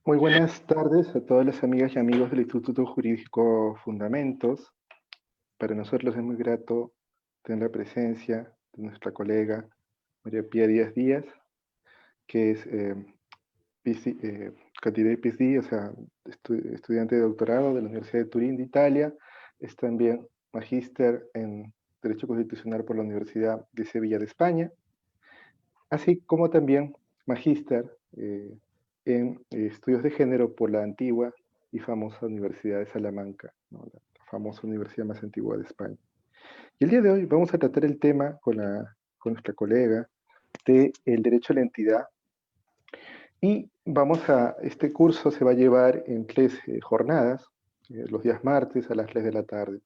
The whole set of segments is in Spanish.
Muy buenas tardes a todas las amigas y amigos del Instituto Jurídico Fundamentos. Para nosotros es muy grato tener la presencia de nuestra colega María Pía Díaz Díaz, que es candidata PhD, o sea, estudiante de doctorado de la Universidad de Turín de Italia. Es también magíster en Derecho Constitucional por la Universidad de Sevilla de España, así como también magíster en estudios de género por la antigua y famosa Universidad de Salamanca, ¿no? La famosa universidad más antigua de España. Y el día de hoy vamos a tratar el tema con nuestra colega de el derecho a la entidad, y este curso se va a llevar en 3 jornadas, los días martes a las 3 de la tarde.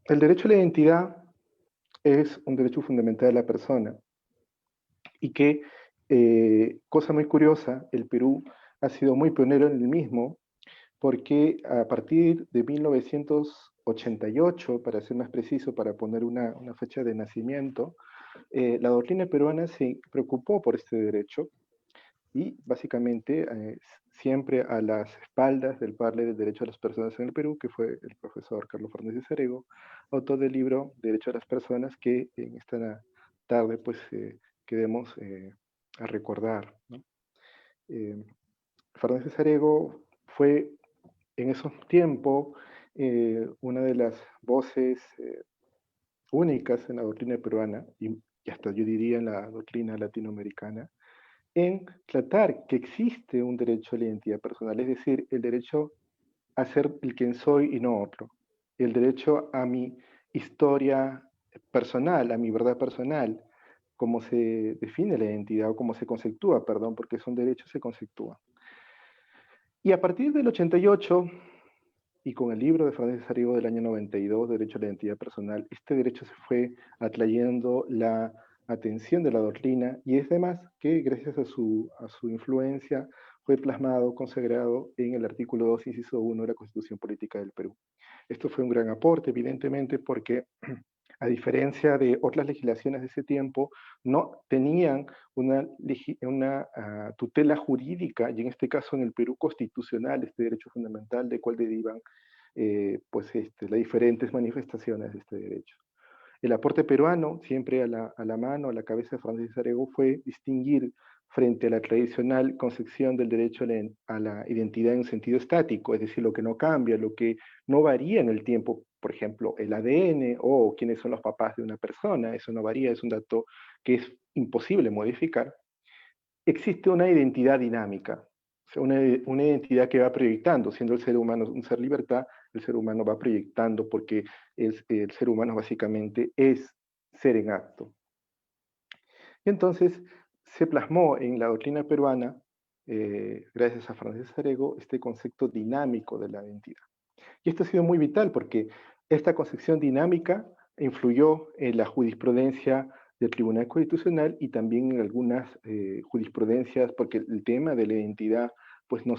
El derecho a la identidad es un derecho fundamental de la persona y que, cosa muy curiosa, el Perú ha sido muy pionero en el mismo, porque a partir de 1988, para ser más preciso, para poner una fecha de nacimiento, la doctrina peruana se preocupó por este derecho y básicamente siempre a las espaldas del padre del derecho a las personas en el Perú, que fue el profesor Carlos Fernández Arego, autor del libro Derecho a las Personas, que en esta tarde pues queremos a recordar, ¿no? Eh, Fernández Arego fue en esos tiempos una de las voces únicas en la doctrina peruana y hasta yo diría en la doctrina latinoamericana, en tratar que existe un derecho a la identidad personal, es decir, el derecho a ser el quien soy y no otro, el derecho a mi historia personal, a mi verdad personal, cómo se define la identidad o cómo se conceptúa, perdón, porque son derechos, se conceptúa. Y a partir del 88, y con el libro de Fernández Arrigo del año 92, Derecho a la Identidad Personal, este derecho se fue atrayendo la atención de la doctrina, y es además que gracias a su influencia fue plasmado, consagrado en el artículo 2, inciso 1 de la Constitución Política del Perú. Esto fue un gran aporte, evidentemente, porque a diferencia de otras legislaciones de ese tiempo, no tenían una tutela jurídica, y en este caso en el Perú constitucional, este derecho fundamental, de cual derivan las diferentes manifestaciones de este derecho. El aporte peruano, siempre a la mano, a la cabeza de Francis Arego, fue distinguir frente a la tradicional concepción del derecho a la identidad en sentido estático, es decir, lo que no cambia, lo que no varía en el tiempo, por ejemplo, el ADN o quiénes son los papás de una persona, eso no varía, es un dato que es imposible modificar. Existe una identidad dinámica, o sea, una identidad que va proyectando, siendo el ser humano un ser libertad, el ser humano va proyectando porque el ser humano básicamente es ser en acto. Y entonces se plasmó en la doctrina peruana, gracias a Francis Arego, este concepto dinámico de la identidad. Y esto ha sido muy vital porque esta concepción dinámica influyó en la jurisprudencia del Tribunal Constitucional y también en algunas jurisprudencias, porque el tema de la identidad, pues no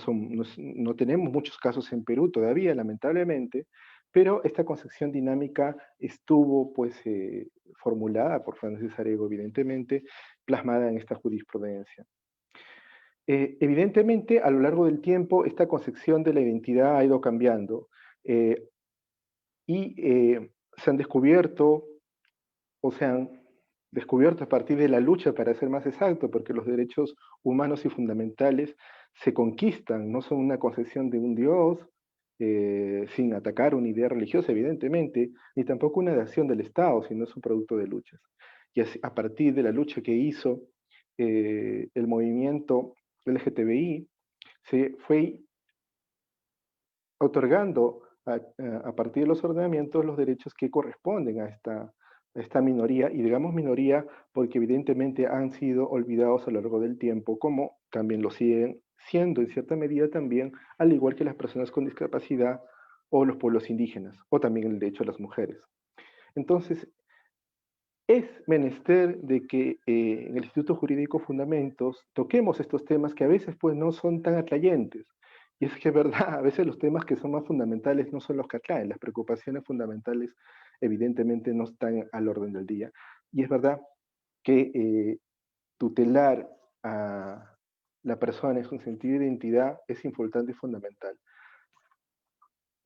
tenemos muchos casos en Perú todavía, lamentablemente, pero esta concepción dinámica estuvo pues formulada por Francis Arego, evidentemente, plasmada en esta jurisprudencia. Evidentemente, a lo largo del tiempo, esta concepción de la identidad ha ido cambiando. Eh, y se han descubierto, o se han descubierto a partir de la lucha, para ser más exacto, porque los derechos humanos y fundamentales se conquistan, no son una concepción de un Dios, sin atacar una idea religiosa, evidentemente, ni tampoco una acción del Estado, sino es un producto de luchas. Y así, a partir de la lucha que hizo el movimiento LGTBI, se fue otorgando a partir de los ordenamientos los derechos que corresponden a esta minoría, y digamos minoría porque evidentemente han sido olvidados a lo largo del tiempo, como también lo siguen siendo en cierta medida también, al igual que las personas con discapacidad o los pueblos indígenas, o también el derecho a las mujeres. Entonces, es menester de que en el Instituto Jurídico Fundamentos toquemos estos temas que a veces pues no son tan atrayentes. Y es que es verdad, a veces los temas que son más fundamentales no son los que atraen, las preocupaciones fundamentales evidentemente no están al orden del día. Y es verdad que tutelar a, la persona, en su sentido de identidad, es importante y fundamental.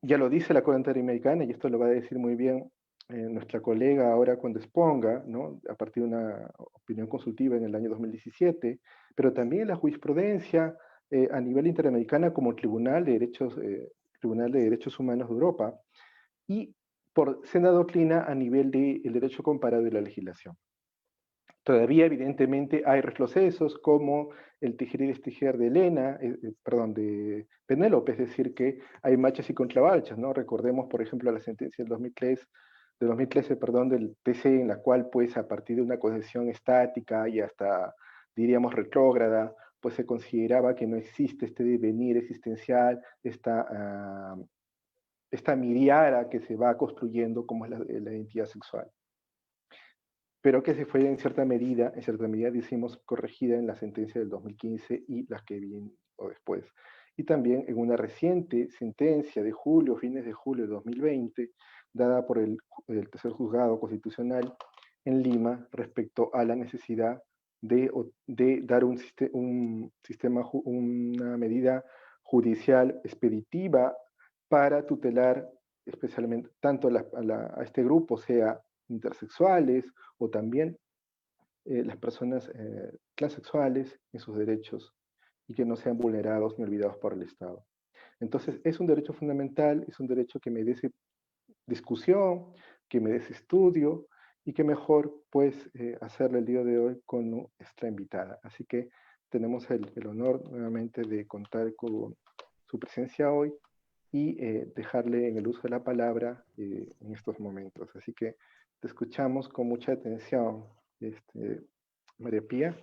Ya lo dice la Corte Interamericana, y esto lo va a decir muy bien nuestra colega ahora cuando exponga, ¿no? A partir de una opinión consultiva en el año 2017, pero también la jurisprudencia a nivel interamericana como Tribunal de Derechos Humanos de Europa, y por senda doctrina a nivel del derecho comparado y la legislación. Todavía, evidentemente, hay retrocesos como el tejer y destejer de Elena, de Penélope, es decir, que hay marchas y contramarchas, ¿no? Recordemos, por ejemplo, la sentencia del 2013, del TC, en la cual, pues, a partir de una concesión estática y hasta, diríamos, retrógrada, pues se consideraba que no existe este devenir existencial, esta miriara que se va construyendo como es la identidad sexual, pero que se fue en cierta medida, decimos, corregida en la sentencia del 2015 y las que vienen o después. Y también en una reciente sentencia de fines de julio de 2020, dada por el tercer juzgado constitucional en Lima respecto a la necesidad de dar una medida judicial expeditiva para tutelar especialmente tanto a este grupo, sea intersexuales o también las personas transexuales en sus derechos y que no sean vulnerados ni olvidados por el Estado. Entonces, es un derecho fundamental, es un derecho que merece discusión, que merece estudio y que mejor, pues, hacerlo el día de hoy con nuestra invitada. Así que tenemos el honor nuevamente de contar con su presencia hoy y dejarle en el uso de la palabra en estos momentos. Así que te escuchamos con mucha atención, María Pía,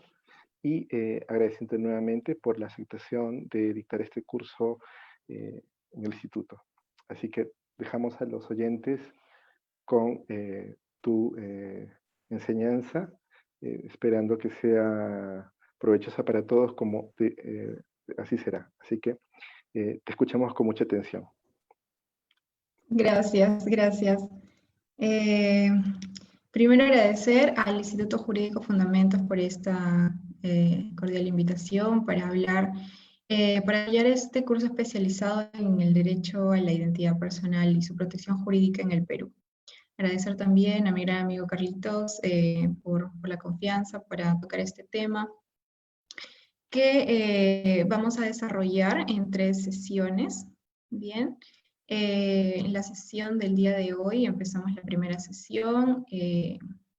y agradeciendo nuevamente por la aceptación de dictar este curso en el instituto. Así que dejamos a los oyentes con tu enseñanza, esperando que sea provechosa para todos, como así será. Así que te escuchamos con mucha atención. Gracias, gracias. Primero agradecer al Instituto Jurídico Fundamentos por esta cordial invitación para para hallar este curso especializado en el derecho a la identidad personal y su protección jurídica en el Perú. Agradecer también a mi gran amigo Carlitos por la confianza para tocar este tema que vamos a desarrollar en 3 sesiones. Bien, en la sesión del día de hoy empezamos la primera sesión.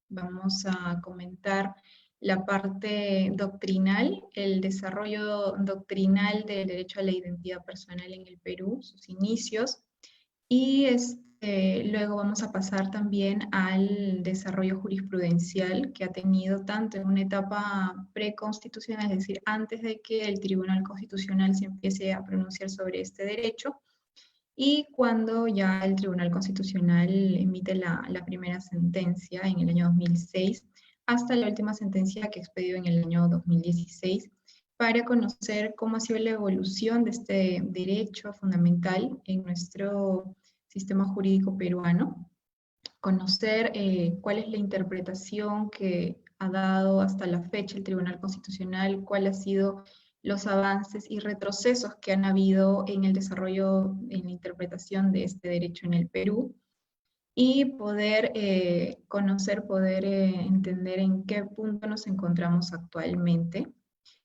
Vamos a comentar la parte doctrinal, el desarrollo doctrinal del derecho a la identidad personal en el Perú, sus inicios, y luego vamos a pasar también al desarrollo jurisprudencial que ha tenido tanto en una etapa preconstitucional, es decir, antes de que el Tribunal Constitucional se empiece a pronunciar sobre este derecho, y cuando ya el Tribunal Constitucional emite la primera sentencia en el año 2006, hasta la última sentencia que expedió en el año 2016, para conocer cómo ha sido la evolución de este derecho fundamental en nuestro sistema jurídico peruano, conocer cuál es la interpretación que ha dado hasta la fecha el Tribunal Constitucional, cuál ha sido los avances y retrocesos que han habido en el desarrollo, en la interpretación de este derecho en el Perú, y poder conocer, poder entender en qué punto nos encontramos actualmente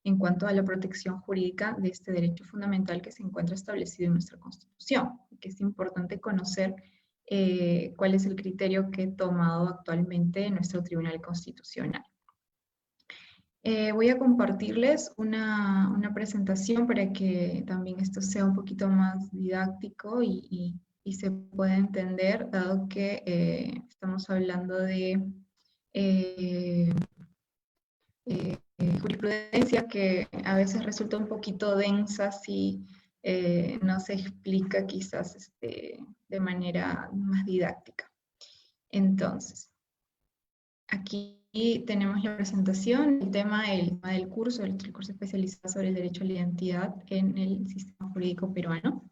en cuanto a la protección jurídica de este derecho fundamental que se encuentra establecido en nuestra Constitución, que es importante conocer cuál es el criterio que ha tomado actualmente nuestro Tribunal Constitucional. Voy a compartirles una presentación para que también esto sea un poquito más didáctico y se pueda entender, dado que estamos hablando de jurisprudencia que a veces resulta un poquito densa si no se explica quizás de manera más didáctica. Entonces, aquí tenemos la presentación, el tema del curso, el curso especializado sobre el derecho a la identidad en el sistema jurídico peruano.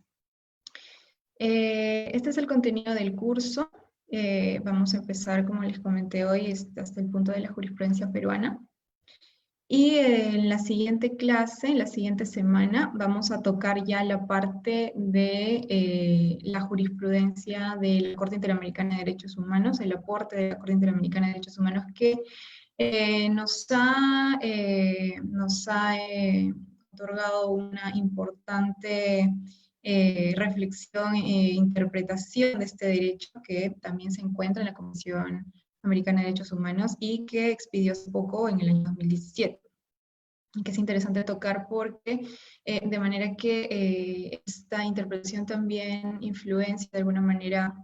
Este es el contenido del curso. Vamos a empezar, como les comenté hoy, hasta el punto de la jurisprudencia peruana. Y en la siguiente clase, en la siguiente semana, vamos a tocar ya la parte de la jurisprudencia de la Corte Interamericana de Derechos Humanos, el aporte de la Corte Interamericana de Derechos Humanos que nos ha otorgado una importante reflexión e interpretación de este derecho que también se encuentra en la Comisión Americana de Derechos Humanos y que expidió hace poco en el año 2017. Que es interesante tocar porque de manera que esta interpretación también influencia de alguna manera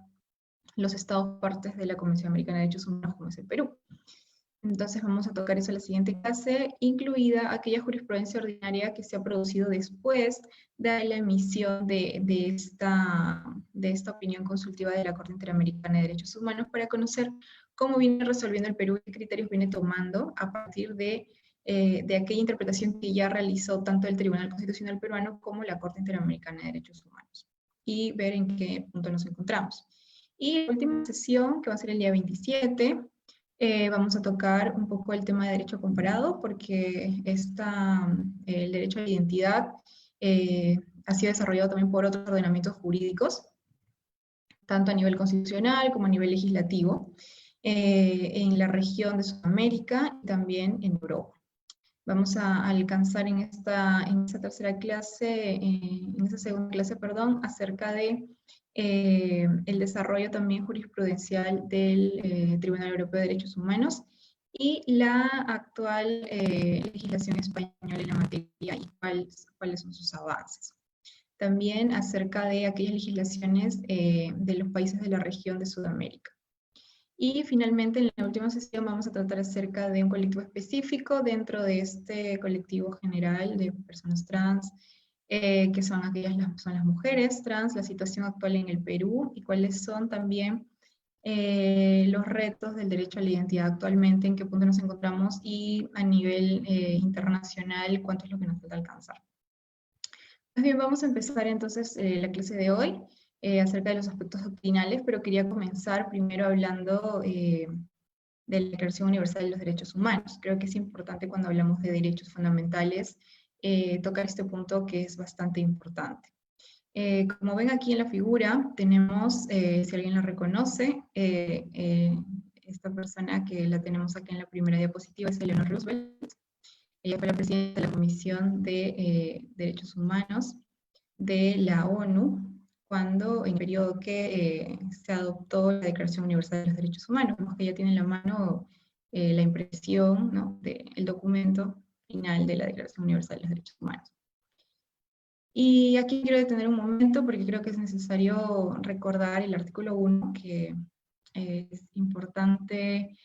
los estados partes de la Convención Americana de Derechos Humanos como es el Perú. Entonces vamos a tocar eso en la siguiente clase, incluida aquella jurisprudencia ordinaria que se ha producido después de la emisión de esta opinión consultiva de la Corte Interamericana de Derechos Humanos para conocer cómo viene resolviendo el Perú y qué criterios viene tomando a partir de aquella interpretación que ya realizó tanto el Tribunal Constitucional Peruano como la Corte Interamericana de Derechos Humanos, y ver en qué punto nos encontramos. Y la última sesión, que va a ser el día 27, vamos a tocar un poco el tema de derecho comparado, porque el derecho a la identidad ha sido desarrollado también por otros ordenamientos jurídicos, tanto a nivel constitucional como a nivel legislativo, en la región de Sudamérica y también en Europa. Vamos a alcanzar en esta tercera clase, en esta segunda clase, perdón, acerca de el desarrollo también jurisprudencial del Tribunal Europeo de Derechos Humanos y la actual legislación española en la materia y cuáles son sus avances. También acerca de aquellas legislaciones de los países de la región de Sudamérica. Y finalmente, en la última sesión vamos a tratar acerca de un colectivo específico dentro de este colectivo general de personas trans, que son son las mujeres trans, la situación actual en el Perú y cuáles son también los retos del derecho a la identidad actualmente, en qué punto nos encontramos y a nivel internacional cuánto es lo que nos falta alcanzar. Más bien, vamos a empezar entonces la clase de hoy acerca de los aspectos doctrinales, pero quería comenzar primero hablando de la Declaración Universal de los Derechos Humanos. Creo que es importante cuando hablamos de derechos fundamentales tocar este punto que es bastante importante. Como ven aquí en la figura, tenemos, si alguien la reconoce, esta persona que la tenemos aquí en la primera diapositiva es Eleanor Roosevelt. Ella fue la presidenta de la Comisión de Derechos Humanos de la ONU, cuando en el periodo que se adoptó la Declaración Universal de los Derechos Humanos. Vemos que ella tiene en la mano la impresión, ¿no?, del documento final de la Declaración Universal de los Derechos Humanos. Y aquí quiero detener un momento porque creo que es necesario recordar el artículo 1, que es importante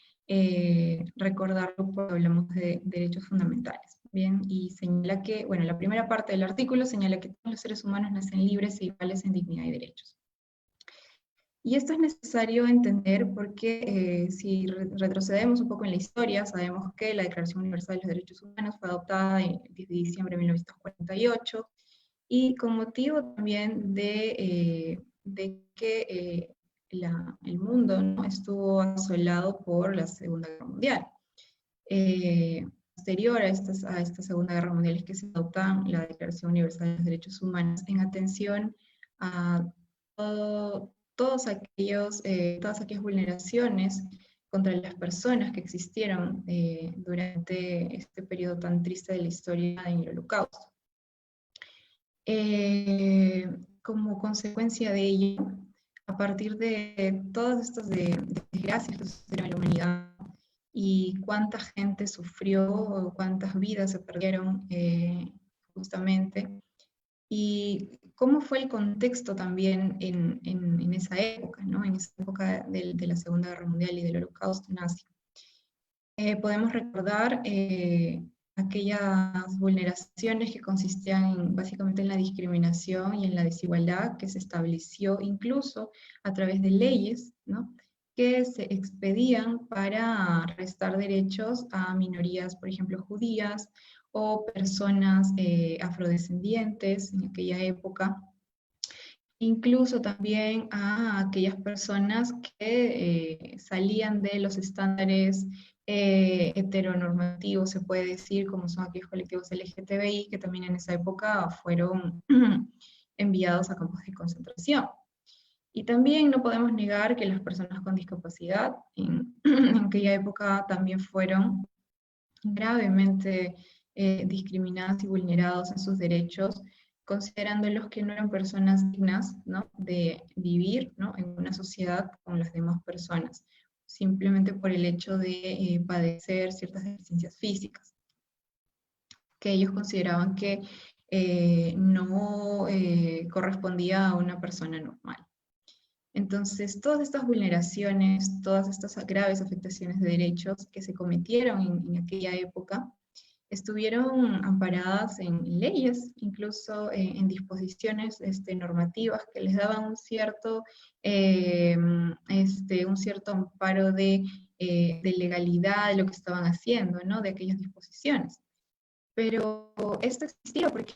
recordarlo cuando hablamos de derechos fundamentales. Bien, y señala que, bueno, la primera parte del artículo señala que todos los seres humanos nacen libres e iguales en dignidad y derechos. Y esto es necesario entender porque si retrocedemos un poco en la historia, sabemos que la Declaración Universal de los Derechos Humanos fue adoptada el 10 de diciembre de 1948, y con motivo también de que el mundo, ¿no?, estuvo asolado por la Segunda Guerra Mundial. Posterior a esta Segunda Guerra Mundial es que se adopta la Declaración Universal de los Derechos Humanos en atención a todas aquellas vulneraciones contra las personas que existieron durante este periodo tan triste de la historia en el Holocausto. Como consecuencia de ello, a partir de todas estas desgracias que sucedieron en la humanidad y cuánta gente sufrió, cuántas vidas se perdieron justamente, y cómo fue el contexto también en esa época, ¿no?, en esa época de la Segunda Guerra Mundial y del Holocausto nazi. Podemos recordar aquellas vulneraciones que consistían básicamente en la discriminación y en la desigualdad que se estableció incluso a través de leyes, ¿no?, que se expedían para restar derechos a minorías, por ejemplo, judías o personas afrodescendientes en aquella época, incluso también a aquellas personas que salían de los estándares heteronormativos, se puede decir, como son aquellos colectivos LGTBI, que también en esa época fueron enviados a campos de concentración. Y también no podemos negar que las personas con discapacidad en aquella época también fueron gravemente discriminadas y vulnerados en sus derechos, considerándolos que no eran personas dignas, ¿no?, de vivir, ¿no?, en una sociedad con las demás personas, simplemente por el hecho de padecer ciertas deficiencias físicas, que ellos consideraban que no correspondía a una persona normal. Entonces, todas estas vulneraciones, todas estas graves afectaciones de derechos que se cometieron en aquella época, estuvieron amparadas en leyes, incluso en disposiciones normativas que les daban un cierto amparo de legalidad de lo que estaban haciendo, ¿no?, de aquellas disposiciones. Pero esto existía porque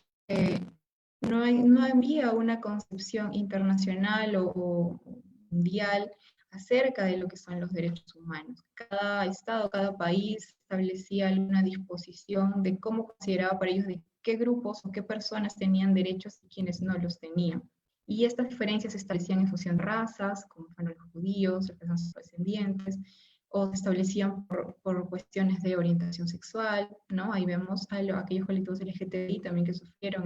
no había una concepción internacional o mundial acerca de lo que son los derechos humanos. Cada estado, cada país establecía alguna disposición de cómo consideraba para ellos de qué grupos o qué personas tenían derechos y quiénes no los tenían. Y estas diferencias se establecían en función de razas, como fueron los judíos, las personas afrodescendientes, o se establecían por cuestiones de orientación sexual, ¿no? Ahí vemos a aquellos colectivos LGTBI también que sufrieron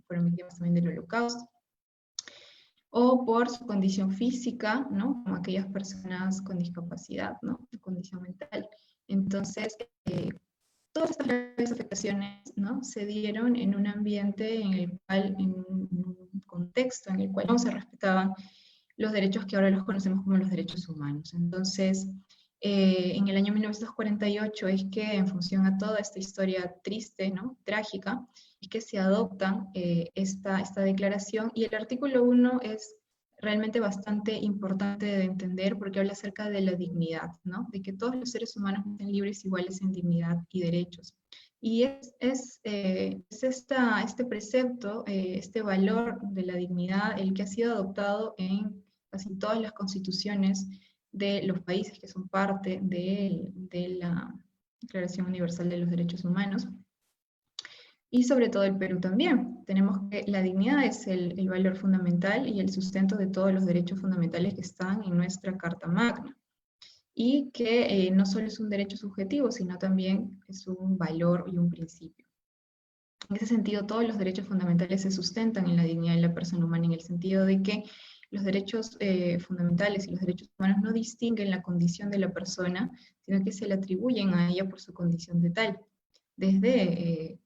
fueron víctimas también del Holocausto, o por su condición física, ¿no?, como aquellas personas con discapacidad, ¿no?, de condición mental. Entonces, todas estas graves afectaciones, ¿no?, se dieron en un ambiente en el cual, en un contexto en el cual no se respetaban los derechos que ahora los conocemos como los derechos humanos. Entonces, en el año 1948 es que, en función a toda esta historia triste, ¿no?, trágica, es que se adoptan esta declaración, y el artículo 1 es realmente bastante importante de entender porque habla acerca de la dignidad, ¿no?, de que todos los seres humanos estén libres, iguales en dignidad y derechos. Y este precepto, este valor de la dignidad, el que ha sido adoptado en casi todas las constituciones de los países que son parte de la Declaración Universal de los Derechos Humanos, y sobre todo el Perú también. Tenemos que la dignidad es el valor fundamental y el sustento de todos los derechos fundamentales que están en nuestra Carta Magna, y que no solo es un derecho subjetivo, sino también es un valor y un principio. En ese sentido, todos los derechos fundamentales se sustentan en la dignidad de la persona humana, en el sentido de que los derechos fundamentales y los derechos humanos no distinguen la condición de la persona, sino que se le atribuyen a ella por su condición de tal, desde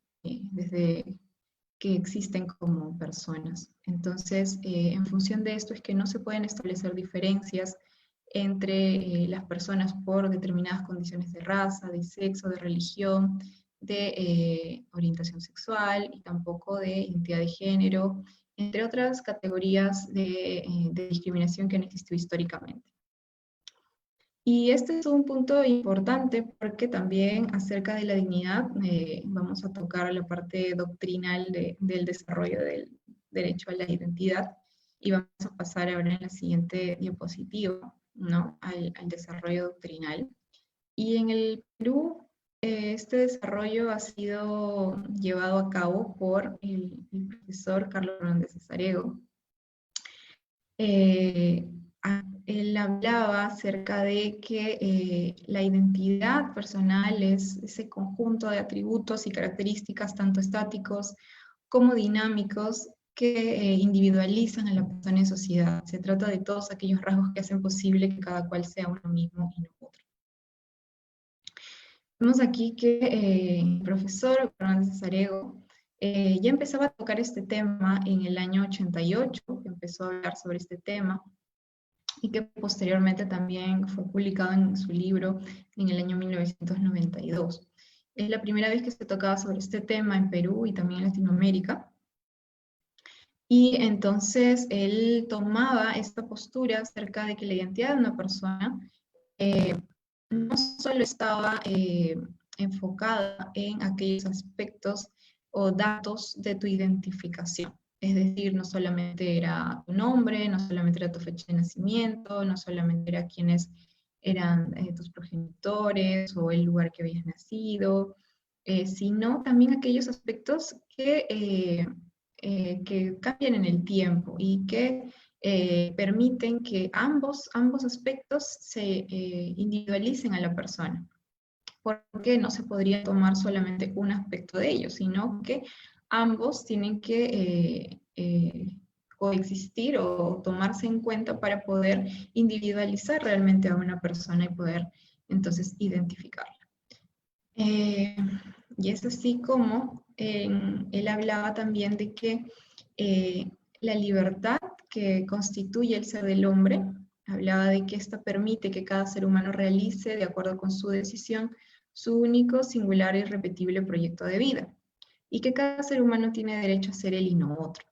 que existen como personas. Entonces, en función de esto es que no se pueden establecer diferencias entre las personas por determinadas condiciones de raza, de sexo, de religión, de orientación sexual, y tampoco de identidad de género, entre otras categorías de discriminación que han existido históricamente. Y este es un punto importante porque también acerca de la dignidad vamos a tocar la parte doctrinal del desarrollo del derecho a la identidad, y vamos a pasar ahora en la siguiente diapositiva, ¿no?, al desarrollo doctrinal. Y en el Perú, este desarrollo ha sido llevado a cabo por el profesor Carlos Hernández Sarego. Él hablaba acerca de que la identidad personal es ese conjunto de atributos y características tanto estáticos como dinámicos que individualizan a la persona en sociedad. Se trata de todos aquellos rasgos que hacen posible que cada cual sea uno mismo y no otro. Vemos aquí que el profesor Hernández Sarego ya empezaba a tocar este tema en el año 88, que empezó a hablar sobre este tema, y que posteriormente también fue publicado en su libro en el año 1992. Es la primera vez que se tocaba sobre este tema en Perú y también en Latinoamérica. Y entonces él tomaba esta postura acerca de que la identidad de una persona no solo estaba enfocada en aquellos aspectos o datos de tu identificación. Es decir, no solamente era tu nombre, no solamente era tu fecha de nacimiento, no solamente era quién es eran tus progenitores o el lugar que habías nacido, sino también aquellos aspectos que cambian en el tiempo y que permiten que ambos aspectos se individualicen a la persona. Porque no se podría tomar solamente un aspecto de ellos, sino que ambos tienen que coexistir o tomarse en cuenta para poder individualizar realmente a una persona y poder entonces identificarla. Y es así como él hablaba también de que la libertad que constituye el ser del hombre, hablaba de que esta permite que cada ser humano realice, de acuerdo con su decisión, su único, singular e irrepetible proyecto de vida, y que cada ser humano tiene derecho a ser él y no otro.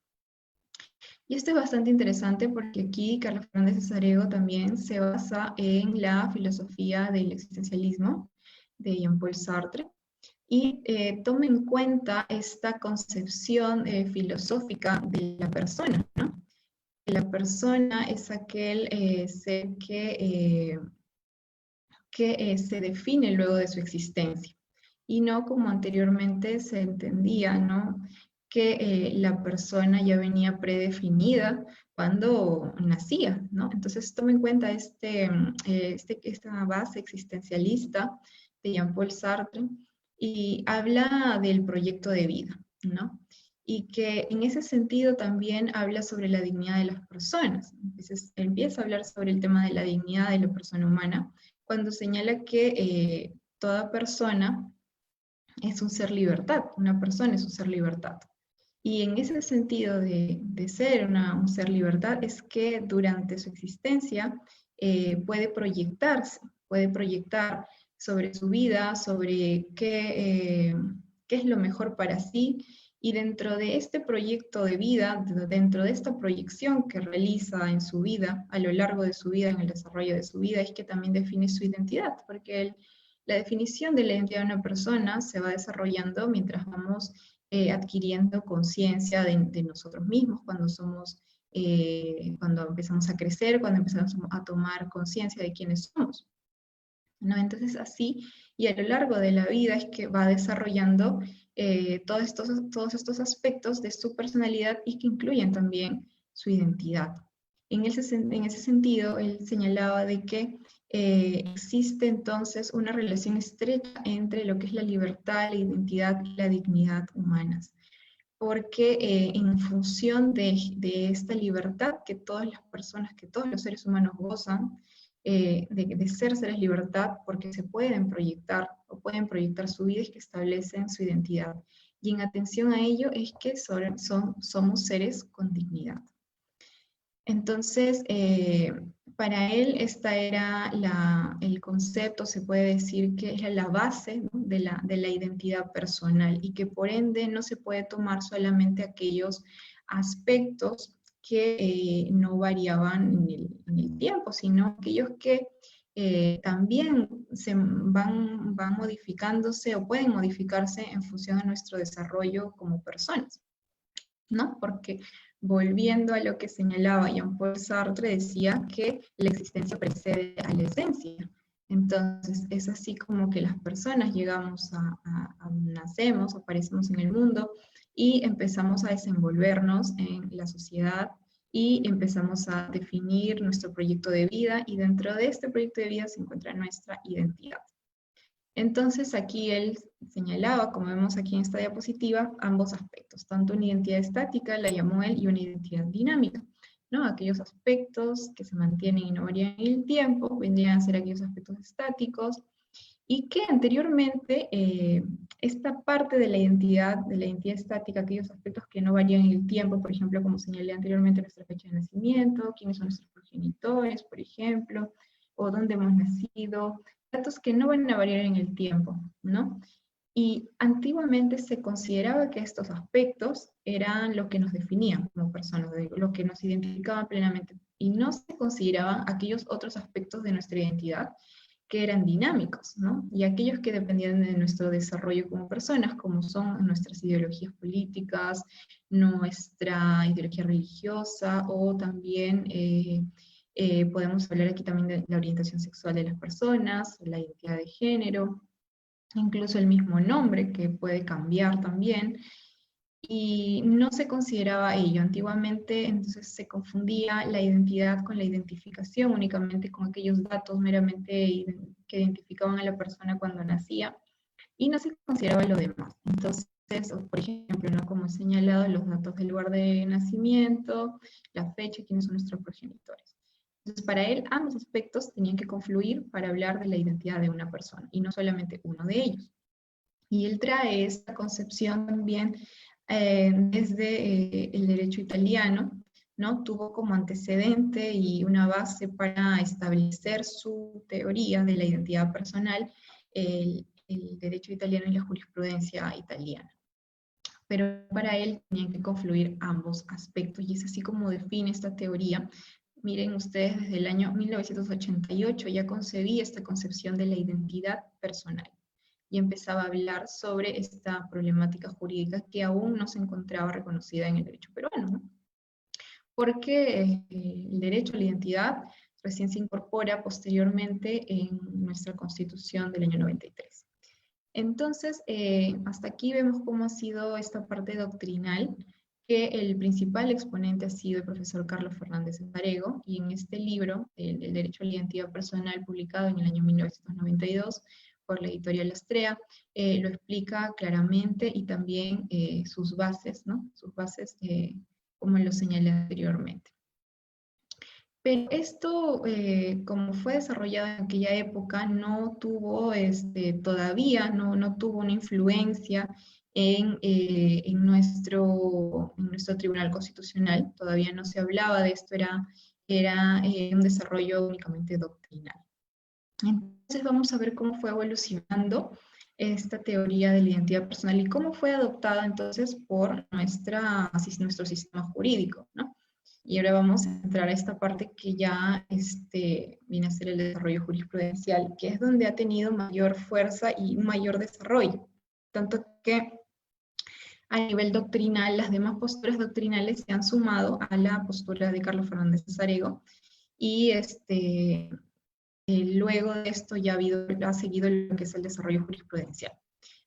Y esto es bastante interesante porque aquí Carlos Fernández de Sarego también se basa en la filosofía del existencialismo de Jean-Paul Sartre, y toma en cuenta esta concepción filosófica de la persona, ¿no? La persona es aquel ser que se define luego de su existencia, y no como anteriormente se entendía, ¿no? Que la persona ya venía predefinida cuando nacía, ¿no? Entonces toma en cuenta esta base existencialista de Jean-Paul Sartre y habla del proyecto de vida, ¿no? Y que en ese sentido también habla sobre la dignidad de las personas. Entonces empieza a hablar sobre el tema de la dignidad de la persona humana, cuando señala que toda persona es un ser libertad, una persona es un ser libertad. Y en ese sentido de ser un ser libertad es que durante su existencia puede proyectar sobre su vida, sobre qué es lo mejor para sí, y dentro de este proyecto de vida, dentro de esta proyección que realiza en su vida, a lo largo de su vida, en el desarrollo de su vida, es que también define su identidad, porque la definición de la identidad de una persona se va desarrollando mientras vamos adquiriendo conciencia de nosotros mismos, cuando empezamos a crecer, cuando empezamos a tomar conciencia de quiénes somos, ¿no? Entonces así, y a lo largo de la vida es que va desarrollando todos estos aspectos de su personalidad y que incluyen también su identidad. En ese sentido, él señalaba de que existe entonces una relación estrecha entre lo que es la libertad, la identidad y la dignidad humanas, porque en función de esta libertad que todas las personas, que todos los seres humanos gozan, de ser seres libertad, porque se pueden proyectar o pueden proyectar su vida, es que establecen su identidad. Y en atención a ello es que somos seres con dignidad. Entonces, para él esta era el concepto, se puede decir que es la base, ¿no?, de la identidad personal, y que por ende no se puede tomar solamente aquellos aspectos que no variaban en el tiempo, sino aquellos que también van modificándose o pueden modificarse en función de nuestro desarrollo como personas, ¿no? Porque volviendo a lo que señalaba Jean-Paul Sartre, decía que la existencia precede a la esencia. Entonces, es así como que las personas llegamos nacemos, aparecemos en el mundo y empezamos a desenvolvernos en la sociedad y empezamos a definir nuestro proyecto de vida, y dentro de este proyecto de vida se encuentra nuestra identidad. Entonces aquí él señalaba, como vemos aquí en esta diapositiva, ambos aspectos, tanto una identidad estática, la llamó él, y una identidad dinámica, ¿no? Aquellos aspectos que se mantienen y no varían en el tiempo, vendrían a ser aquellos aspectos estáticos, y que anteriormente esta parte de la identidad estática, aquellos aspectos que no varían en el tiempo, por ejemplo, como señalé anteriormente, nuestra fecha de nacimiento, quiénes son nuestros progenitores, por ejemplo, o dónde hemos nacido, datos que no van a variar en el tiempo, ¿no? Y antiguamente se consideraba que estos aspectos eran lo que nos definían como personas, lo que nos identificaba plenamente, y no se consideraban aquellos otros aspectos de nuestra identidad que eran dinámicos, ¿no? Y aquellos que dependían de nuestro desarrollo como personas, como son nuestras ideologías políticas, nuestra ideología religiosa, o también Podemos hablar aquí también de la orientación sexual de las personas, la identidad de género, incluso el mismo nombre que puede cambiar también, y no se consideraba ello. Antiguamente entonces se confundía la identidad con la identificación, únicamente con aquellos datos meramente que identificaban a la persona cuando nacía, y no se consideraba lo demás. Entonces, por ejemplo, ¿no? Como he señalado, los datos del lugar de nacimiento, la fecha, quiénes son nuestros progenitores. Entonces, para él, ambos aspectos tenían que confluir para hablar de la identidad de una persona, y no solamente uno de ellos. Y él trae esta concepción también desde el derecho italiano, ¿no? Tuvo como antecedente y una base para establecer su teoría de la identidad personal, el derecho italiano y la jurisprudencia italiana. Pero para él tenían que confluir ambos aspectos, y es así como define esta teoría. Miren ustedes, desde el año 1988 ya concebía esta concepción de la identidad personal, y empezaba a hablar sobre esta problemática jurídica que aún no se encontraba reconocida en el derecho peruano, ¿no? Porque el derecho a la identidad recién se incorpora posteriormente en nuestra Constitución del año 93. Entonces, hasta aquí vemos cómo ha sido esta parte doctrinal, que el principal exponente ha sido el profesor Carlos Fernández Sarego, y en este libro, el Derecho a la Identidad Personal, publicado en el año 1992 por la editorial Astrea, lo explica claramente, y también sus bases, ¿no? Sus bases, como lo señalé anteriormente. Pero esto, como fue desarrollado en aquella época, no tuvo, todavía no tuvo una influencia en nuestro Tribunal Constitucional. Todavía no se hablaba de esto, era un desarrollo únicamente doctrinal. Entonces vamos a ver cómo fue evolucionando esta teoría de la identidad personal y cómo fue adoptada entonces por nuestro sistema jurídico, ¿no? Y ahora vamos a entrar a esta parte que ya viene a ser el desarrollo jurisprudencial, que es donde ha tenido mayor fuerza y mayor desarrollo. Tanto que a nivel doctrinal, las demás posturas doctrinales se han sumado a la postura de Carlos Fernández Sarego, y luego de esto ya ha seguido lo que es el desarrollo jurisprudencial.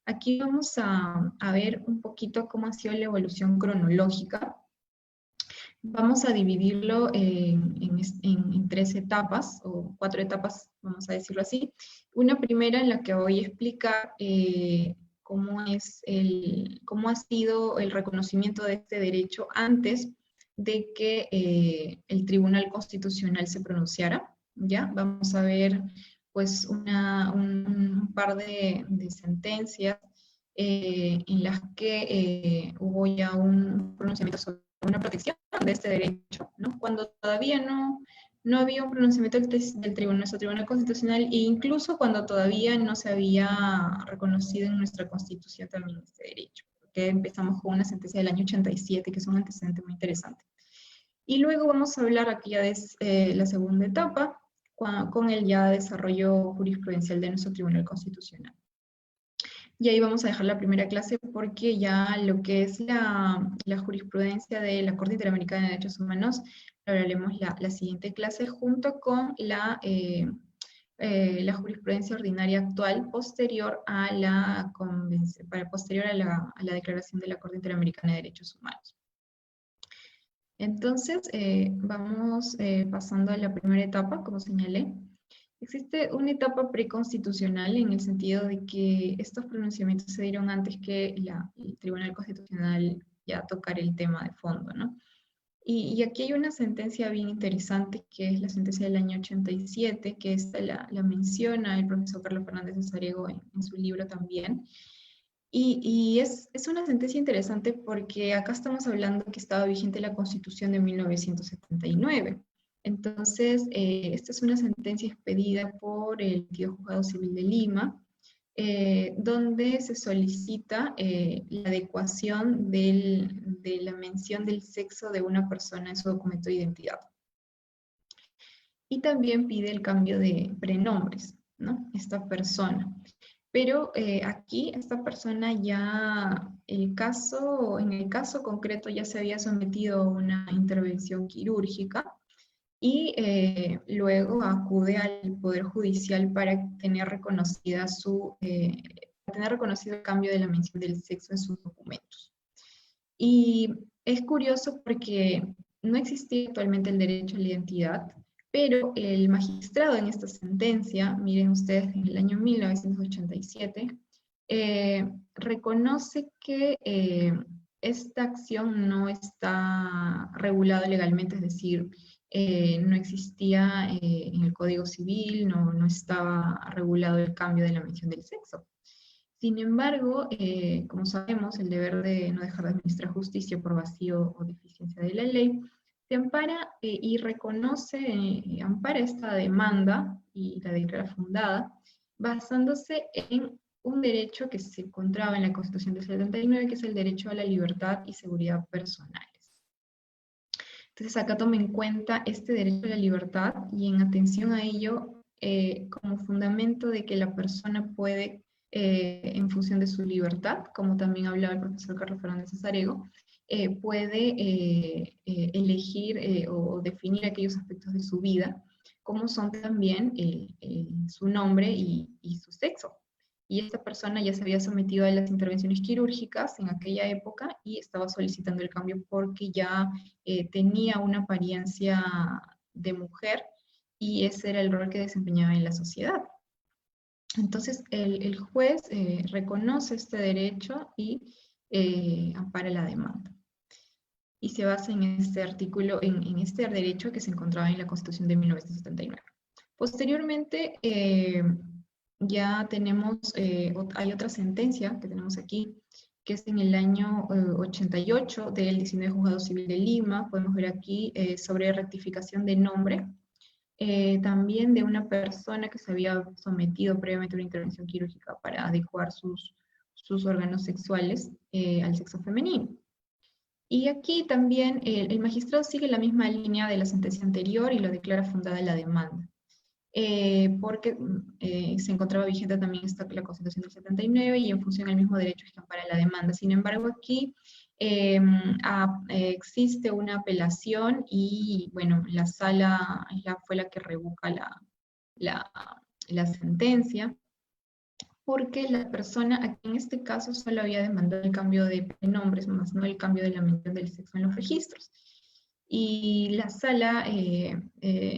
Aquí vamos a ver un poquito cómo ha sido la evolución cronológica. Vamos a dividirlo en 3 etapas, o 4 etapas, vamos a decirlo así. Una primera en la que voy a explicar cómo ha sido el reconocimiento de este derecho antes de que el Tribunal Constitucional se pronunciara. ¿Ya? Vamos a ver pues un par de sentencias en las que hubo ya un pronunciamiento sobre una protección de este derecho, ¿no? Cuando todavía no había un pronunciamiento del Tribunal Constitucional, e incluso cuando todavía no se había reconocido en nuestra Constitución también este derecho, porque empezamos con una sentencia del año 87, que es un antecedente muy interesante. Y luego vamos a hablar aquí ya de la segunda etapa, con el ya desarrollo jurisprudencial de nuestro Tribunal Constitucional. Y ahí vamos a dejar la primera clase porque ya lo que es la jurisprudencia de la Corte Interamericana de Derechos Humanos lo hablaremos la siguiente clase, junto con la jurisprudencia ordinaria actual posterior a la declaración de la Corte Interamericana de Derechos Humanos. Entonces, vamos pasando a la primera etapa, como señalé. Existe una etapa preconstitucional en el sentido de que estos pronunciamientos se dieron antes que el Tribunal Constitucional ya tocar el tema de fondo, ¿no? Y aquí hay una sentencia bien interesante, que es la sentencia del año 87, que esta la menciona el profesor Carlos Fernández de Sarego en su libro también. Y es una sentencia interesante porque acá estamos hablando que estaba vigente la Constitución de 1979. Entonces, esta es una sentencia expedida por el Juzgado Civil de Lima, donde se solicita la adecuación de la mención del sexo de una persona en su documento de identidad. Y también pide el cambio de prenombres, ¿no? Esta persona. Pero aquí esta persona ya, en el caso concreto ya se había sometido a una intervención quirúrgica, y luego acude al Poder Judicial para tener tener reconocido el cambio de la mención del sexo en sus documentos. Y es curioso porque no existía actualmente el derecho a la identidad, pero el magistrado en esta sentencia, miren ustedes, en el año 1987, reconoce que esta acción no está regulada legalmente, es decir, no existía en el Código Civil, no estaba regulado el cambio de la mención del sexo. Sin embargo, como sabemos, el deber de no dejar de administrar justicia por vacío o deficiencia de la ley se ampara y reconoce, ampara esta demanda y la declara fundada, basándose en un derecho que se encontraba en la Constitución del 79, que es el derecho a la libertad y seguridad personales. Entonces acá toma en cuenta este derecho a la libertad y en atención a ello, como fundamento de que la persona puede, en función de su libertad, como también hablaba el profesor Carlos Fernández Cesarego, puede elegir o definir aquellos aspectos de su vida, como son también su nombre y su sexo. Y esta persona ya se había sometido a las intervenciones quirúrgicas en aquella época y estaba solicitando el cambio porque ya tenía una apariencia de mujer y ese era el rol que desempeñaba en la sociedad. Entonces el juez reconoce este derecho y ampara la demanda. Y se basa en este artículo, en este derecho que se encontraba en la Constitución de 1979. Posteriormente, ya tenemos, hay otra sentencia que tenemos aquí, que es en el año 88 del 19 Juzgado Civil de Lima. Podemos ver aquí sobre rectificación de nombre, también de una persona que se había sometido previamente a una intervención quirúrgica para adecuar sus órganos sexuales al sexo femenino. Y aquí también el magistrado sigue la misma línea de la sentencia anterior y lo declara fundada la demanda. Porque se encontraba vigente también la Constitución del 79 y en función al mismo derecho que ampara la demanda. Sin embargo, aquí existe una apelación y, bueno, la sala fue la que revoca la sentencia, porque la persona, aquí en este caso, solo había demandado el cambio de pronombres, más no el cambio de la mención del sexo en los registros. Y la sala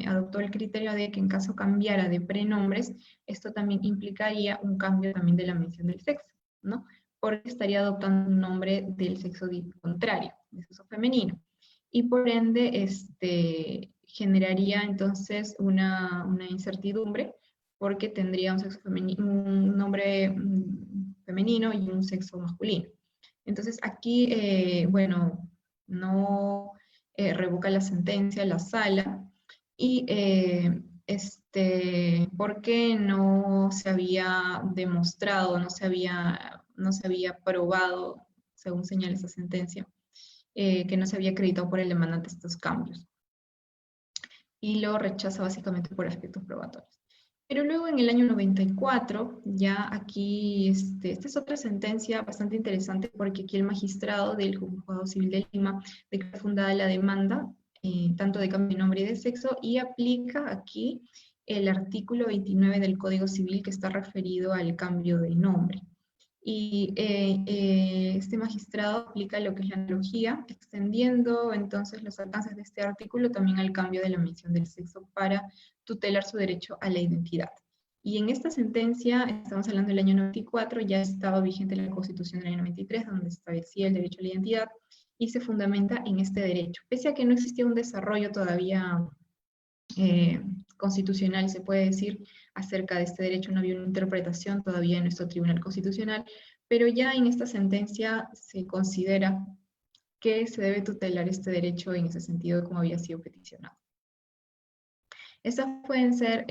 adoptó el criterio de que en caso cambiara de prenombres, esto también implicaría un cambio también de la mención del sexo, ¿no? Porque estaría adoptando un nombre del sexo contrario, del sexo femenino. Y por ende, generaría entonces una incertidumbre, porque tendría un sexo femenino, un nombre femenino y un sexo masculino. Entonces aquí, bueno, no revoca la sentencia, la sala, y porque no se había demostrado, no se había probado, según señala esa sentencia, que no se había acreditado por el demandante estos cambios. Y lo rechaza básicamente por aspectos probatorios. Pero luego en el año 94, ya aquí, esta es otra sentencia bastante interesante porque aquí el magistrado del Juzgado Civil de Lima declara fundada la demanda, tanto de cambio de nombre y de sexo, y aplica aquí el artículo 29 del Código Civil que está referido al cambio de nombre. Y este magistrado aplica lo que es la analogía, extendiendo entonces los alcances de este artículo también al cambio de la mención del sexo para tutelar su derecho a la identidad. Y en esta sentencia, estamos hablando del año 94, ya estaba vigente la Constitución del año 93, donde establecía el derecho a la identidad, y se fundamenta en este derecho. Pese a que no existía un desarrollo todavía constitucional, se puede decir, acerca de este derecho, no había una interpretación todavía en nuestro Tribunal Constitucional, pero ya en esta sentencia se considera que se debe tutelar este derecho en ese sentido como había sido peticionado. Estas pueden ser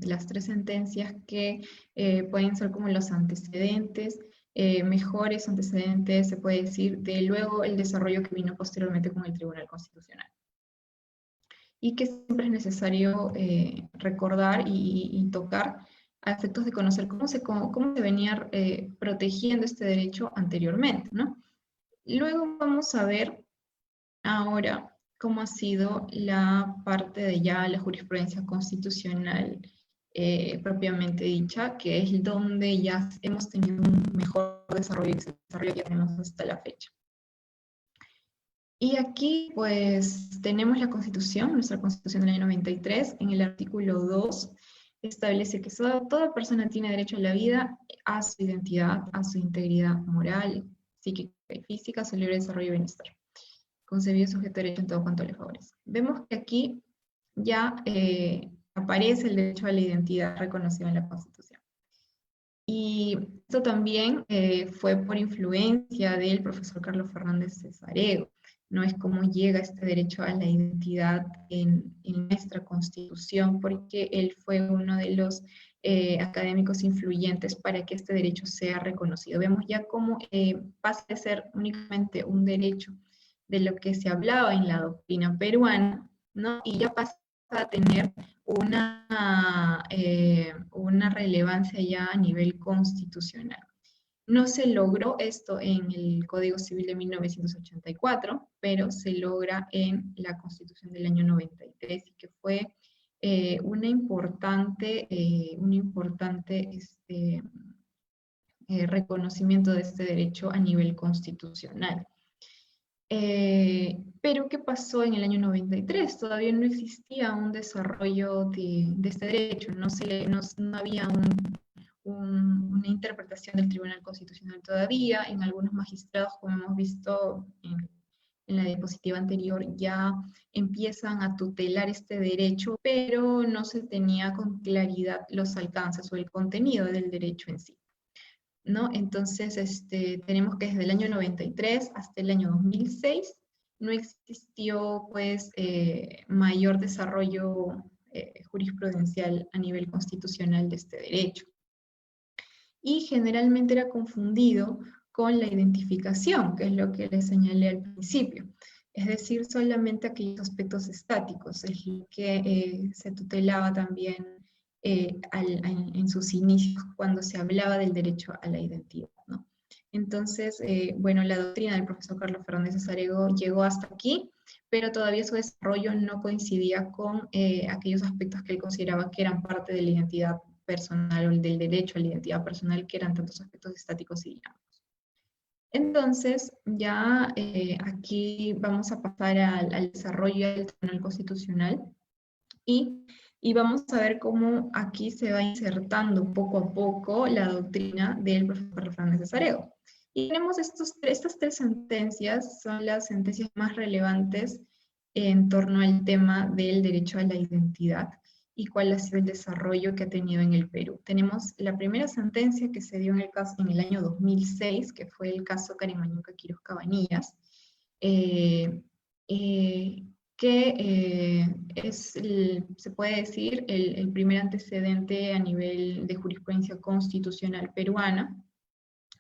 las tres sentencias que pueden ser como los antecedentes, mejores antecedentes, se puede decir, de luego el desarrollo que vino posteriormente con el Tribunal Constitucional. Y que siempre es necesario recordar y tocar a efectos de conocer cómo se venía protegiendo este derecho anteriormente, ¿no? Luego vamos a ver ahora cómo ha sido la parte de ya la jurisprudencia constitucional propiamente dicha, que es donde ya hemos tenido un mejor desarrollo, ese desarrollo que tenemos hasta la fecha. Y aquí, pues, tenemos la Constitución, nuestra Constitución del año 93, en el artículo 2, establece que toda persona tiene derecho a la vida, a su identidad, a su integridad moral, psíquica y física, a su libre desarrollo y bienestar, concebido sujeto de derecho en todo cuanto le favorece. Vemos que aquí ya aparece el derecho a la identidad reconocido en la Constitución. Y esto también fue por influencia del profesor Carlos Fernández Cesarego. No es cómo llega este derecho a la identidad en nuestra Constitución, porque él fue uno de los académicos influyentes para que este derecho sea reconocido. Vemos ya cómo pasa de ser únicamente un derecho de lo que se hablaba en la doctrina peruana, ¿no? Y ya pasa a tener una relevancia ya a nivel constitucional. No se logró esto en el Código Civil de 1984, pero se logra en la Constitución del año 93, y que fue un importante reconocimiento de este derecho a nivel constitucional. Pero ¿qué pasó en el año 93? Todavía no existía un desarrollo de este derecho, no había una interpretación del Tribunal Constitucional todavía. En algunos magistrados, como hemos visto en la diapositiva anterior, ya empiezan a tutelar este derecho, pero no se tenía con claridad los alcances o el contenido del derecho en sí, ¿no? Entonces, tenemos que desde el año 93 hasta el año 2006 no existió, pues, mayor desarrollo jurisprudencial a nivel constitucional de este derecho. Y generalmente era confundido con la identificación, que es lo que les señalé al principio. Es decir, solamente aquellos aspectos estáticos, es lo que se tutelaba también en sus inicios cuando se hablaba del derecho a la identidad, ¿no? Entonces, bueno, la doctrina del profesor Carlos Fernández Cesarego llegó hasta aquí, pero todavía su desarrollo no coincidía con aquellos aspectos que él consideraba que eran parte de la identidad personal o del derecho a la identidad personal, que eran tantos aspectos estáticos y dinámicos. Entonces, ya aquí vamos a pasar al desarrollo del Tribunal Constitucional y vamos a ver cómo aquí se va insertando poco a poco la doctrina del profesor Carlos Fernández Cesarego. Y tenemos estas tres sentencias, son las sentencias más relevantes en torno al tema del derecho a la identidad y cuál ha sido el desarrollo que ha tenido en el Perú. Tenemos la primera sentencia que se dio en el año 2006, que fue el caso Carimañuca Quiroz Cabanillas, que se puede decir, el primer antecedente a nivel de jurisprudencia constitucional peruana,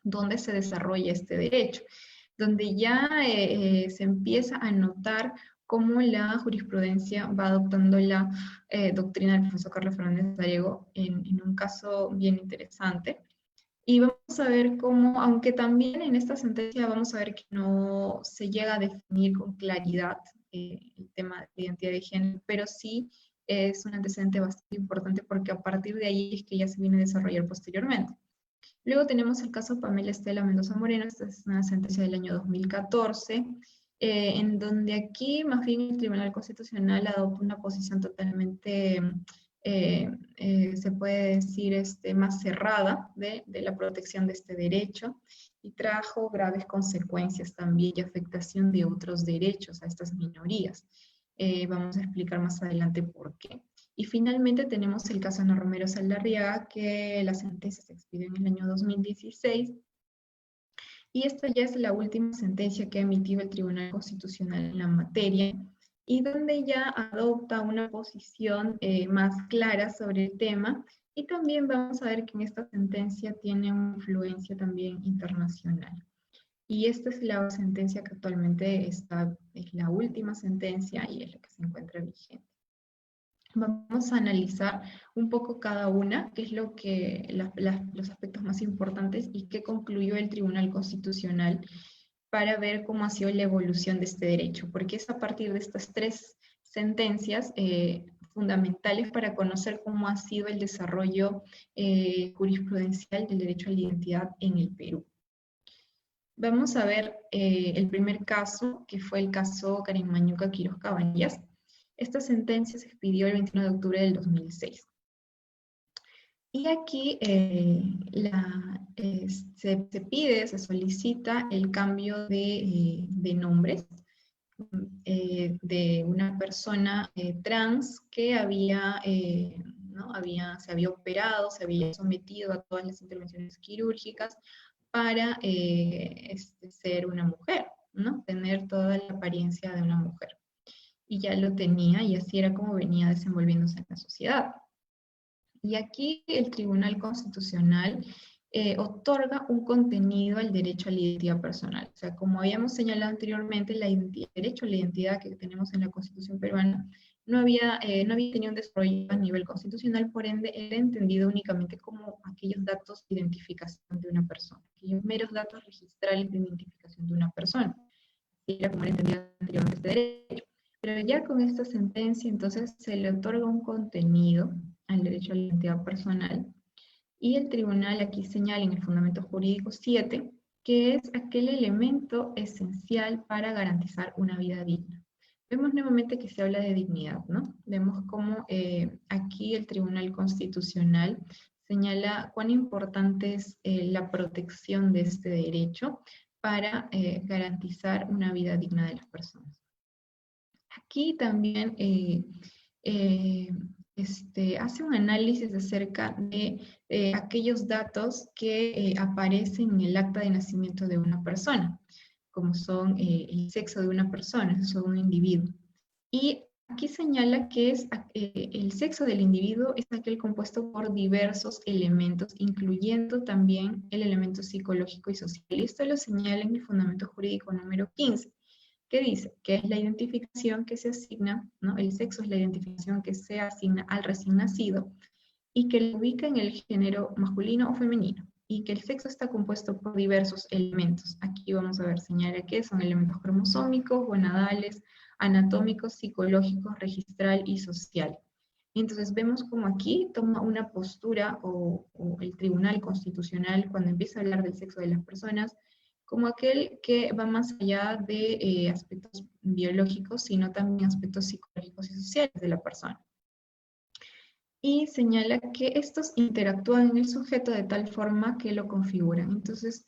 donde se desarrolla este derecho, donde ya se empieza a notar cómo la jurisprudencia va adoptando la doctrina del profesor Carlos Fernández Cesarego en un caso bien interesante. Y vamos a ver cómo, aunque también en esta sentencia vamos a ver que no se llega a definir con claridad el tema de identidad de género, pero sí es un antecedente bastante importante porque a partir de ahí es que ya se viene a desarrollar posteriormente. Luego tenemos el caso Pamela Estela Mendoza Moreno, esta es una sentencia del año 2014, en donde aquí más bien el Tribunal Constitucional adopta una posición totalmente, se puede decir, más cerrada de la protección de este derecho, y trajo graves consecuencias también y afectación de otros derechos a estas minorías. Vamos a explicar más adelante por qué. Y finalmente tenemos el caso Ana Romero Saldarriaga, que la sentencia se expidió en el año 2016, y esta ya es la última sentencia que ha emitido el Tribunal Constitucional en la materia, y donde ya adopta una posición más clara sobre el tema, y también vamos a ver que en esta sentencia tiene una influencia también internacional. Y esta es la sentencia que actualmente es la última sentencia y es la que se encuentra vigente. Vamos a analizar un poco cada una, qué es lo que, los aspectos más importantes y qué concluyó el Tribunal Constitucional para ver cómo ha sido la evolución de este derecho, porque es a partir de estas 3 sentencias fundamentales para conocer cómo ha sido el desarrollo jurisprudencial del derecho a la identidad en el Perú. Vamos a ver el primer caso, que fue el caso Karen Mañuca Quiroz Cabanillas. Esta sentencia se expidió el 21 de octubre del 2006. Y aquí se pide, se solicita el cambio de nombres de una persona trans que se había operado, se había sometido a todas las intervenciones quirúrgicas para ser una mujer, ¿no? Tener toda la apariencia de una mujer. Y ya lo tenía, y así era como venía desenvolviéndose en la sociedad. Y aquí el Tribunal Constitucional otorga un contenido al derecho a la identidad personal. O sea, como habíamos señalado anteriormente, el derecho a la identidad que tenemos en la Constitución peruana no había tenido un desarrollo a nivel constitucional, por ende era entendido únicamente como aquellos datos de identificación de una persona, aquellos meros datos registrales de identificación de una persona. Era como era entendido anteriormente este derecho. Pero ya con esta sentencia, entonces, se le otorga un contenido al derecho a la identidad personal, y el tribunal aquí señala en el Fundamento Jurídico 7 que es aquel elemento esencial para garantizar una vida digna. Vemos nuevamente que se habla de dignidad, ¿no? Vemos cómo aquí el Tribunal Constitucional señala cuán importante es la protección de este derecho para garantizar una vida digna de las personas. Aquí también hace un análisis acerca de aquellos datos que aparecen en el acta de nacimiento de una persona, como son el sexo de una persona, el sexo de un individuo. Y aquí señala que el sexo del individuo es aquel compuesto por diversos elementos, incluyendo también el elemento psicológico y social. Y esto lo señala en el Fundamento Jurídico número 15. ¿Qué dice? Que es la identificación que se asigna, ¿no? El sexo es la identificación que se asigna al recién nacido y que lo ubica en el género masculino o femenino, y que el sexo está compuesto por diversos elementos. Aquí vamos a ver, señala que son elementos cromosómicos, gonadales, anatómicos, psicológicos, registral y social. Entonces vemos como aquí toma una postura, o el Tribunal Constitucional, cuando empieza a hablar del sexo de las personas, como aquel que va más allá de aspectos biológicos, sino también aspectos psicológicos y sociales de la persona. Y señala que estos interactúan en el sujeto de tal forma que lo configuran. Entonces,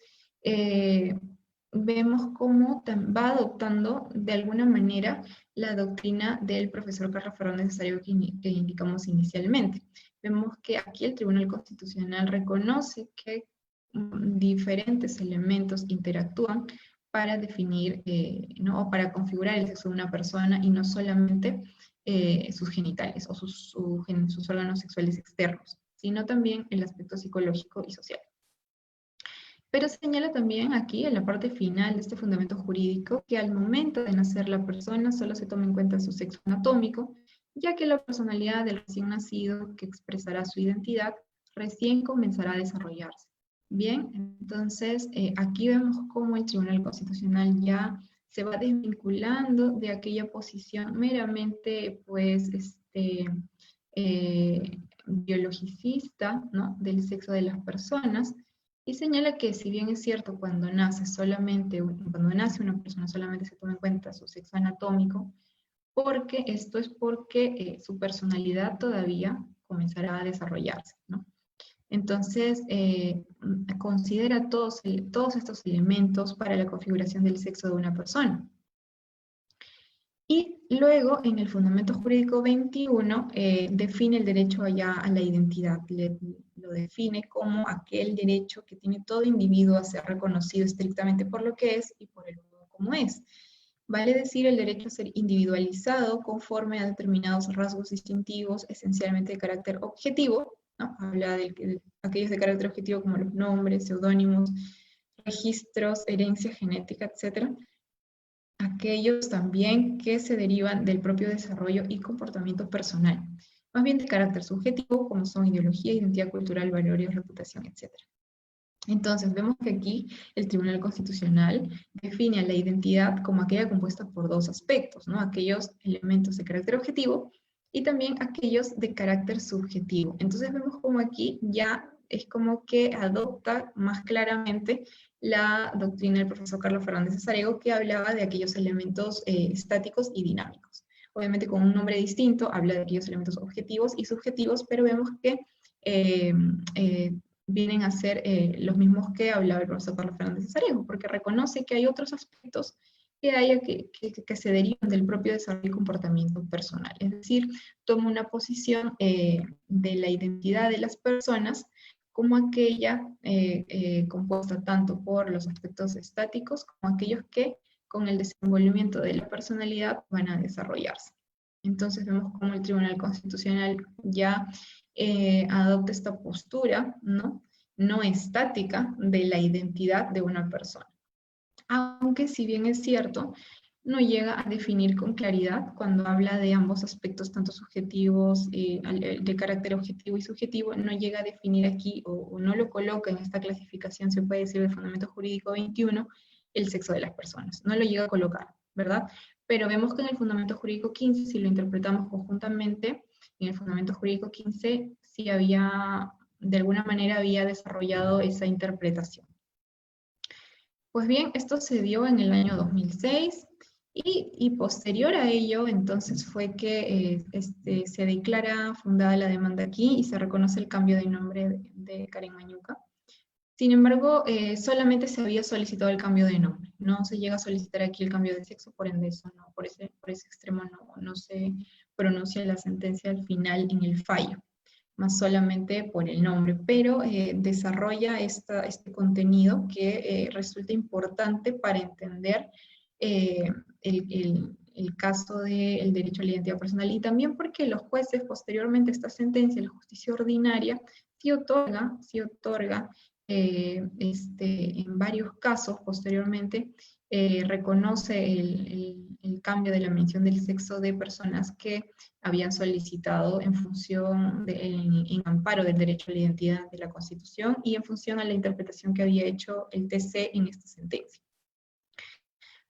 vemos cómo va adoptando de alguna manera la doctrina del profesor Carlos Fernández Cesario que indicamos inicialmente. Vemos que aquí el Tribunal Constitucional reconoce que diferentes elementos interactúan para definir, ¿no? O para configurar el sexo de una persona, y no solamente sus genitales o sus órganos sexuales externos, sino también el aspecto psicológico y social. Pero señala también aquí, en la parte final de este fundamento jurídico, que al momento de nacer la persona solo se toma en cuenta su sexo anatómico, ya que la personalidad del recién nacido, que expresará su identidad, recién comenzará a desarrollarse. Bien, entonces aquí vemos cómo el Tribunal Constitucional ya se va desvinculando de aquella posición meramente, pues, biologicista, ¿no? Del sexo de las personas, y señala que si bien es cierto cuando nace una persona solamente se toma en cuenta su sexo anatómico, porque esto es porque su personalidad todavía comenzará a desarrollarse, ¿no? Entonces, considera todos estos elementos para la configuración del sexo de una persona. Y luego, en el Fundamento Jurídico 21, define el derecho ya a la identidad. Lo define como aquel derecho que tiene todo individuo a ser reconocido estrictamente por lo que es y por el modo como es. Vale decir, el derecho a ser individualizado conforme a determinados rasgos distintivos, esencialmente de carácter objetivo, ¿no? Habla de aquellos de carácter objetivo como los nombres, seudónimos, registros, herencia genética, etc. Aquellos también que se derivan del propio desarrollo y comportamiento personal, más bien de carácter subjetivo, como son ideología, identidad cultural, valores, reputación, etc. Entonces, vemos que aquí el Tribunal Constitucional define a la identidad como aquella compuesta por dos aspectos, ¿no? Aquellos elementos de carácter objetivo y también aquellos de carácter subjetivo. Entonces, vemos como aquí ya es como que adopta más claramente la doctrina del profesor Carlos Fernández Sarego, que hablaba de aquellos elementos estáticos y dinámicos. Obviamente con un nombre distinto, habla de aquellos elementos objetivos y subjetivos, pero vemos que eh, vienen a ser los mismos que hablaba el profesor Carlos Fernández Sarego, porque reconoce que hay otros aspectos que se derivan del propio desarrollo y comportamiento personal. Es decir, toma una posición de la identidad de las personas como aquella compuesta tanto por los aspectos estáticos como aquellos que con el desenvolvimiento de la personalidad van a desarrollarse. Entonces vemos cómo el Tribunal Constitucional ya adopta esta postura, ¿no? No estática de la identidad de una persona. Aunque si bien es cierto, no llega a definir con claridad cuando habla de ambos aspectos, tanto subjetivos, de carácter objetivo y subjetivo, no llega a definir aquí o no lo coloca en esta clasificación, se puede decir, del Fundamento Jurídico 21, el sexo de las personas. No lo llega a colocar, ¿verdad? Pero vemos que en el Fundamento Jurídico 15, si lo interpretamos conjuntamente, en el Fundamento Jurídico 15 sí había, de alguna manera había desarrollado esa interpretación. Pues bien, esto se dio en el año 2006 y posterior a ello, entonces fue que se declara fundada la demanda aquí y se reconoce el cambio de nombre de Karen Mañuca. Sin embargo, solamente se había solicitado el cambio de nombre. No se llega a solicitar aquí el cambio de sexo, por ende eso no, por ese extremo no se pronuncia la sentencia al final en el fallo, más solamente por el nombre, pero desarrolla este contenido que resulta importante para entender el caso del derecho a la identidad personal, y también porque los jueces posteriormente a esta sentencia, la justicia ordinaria, sí otorga en varios casos posteriormente, reconoce el cambio de la mención del sexo de personas que habían solicitado en función en amparo del derecho a la identidad de la Constitución y en función a la interpretación que había hecho el TC en esta sentencia.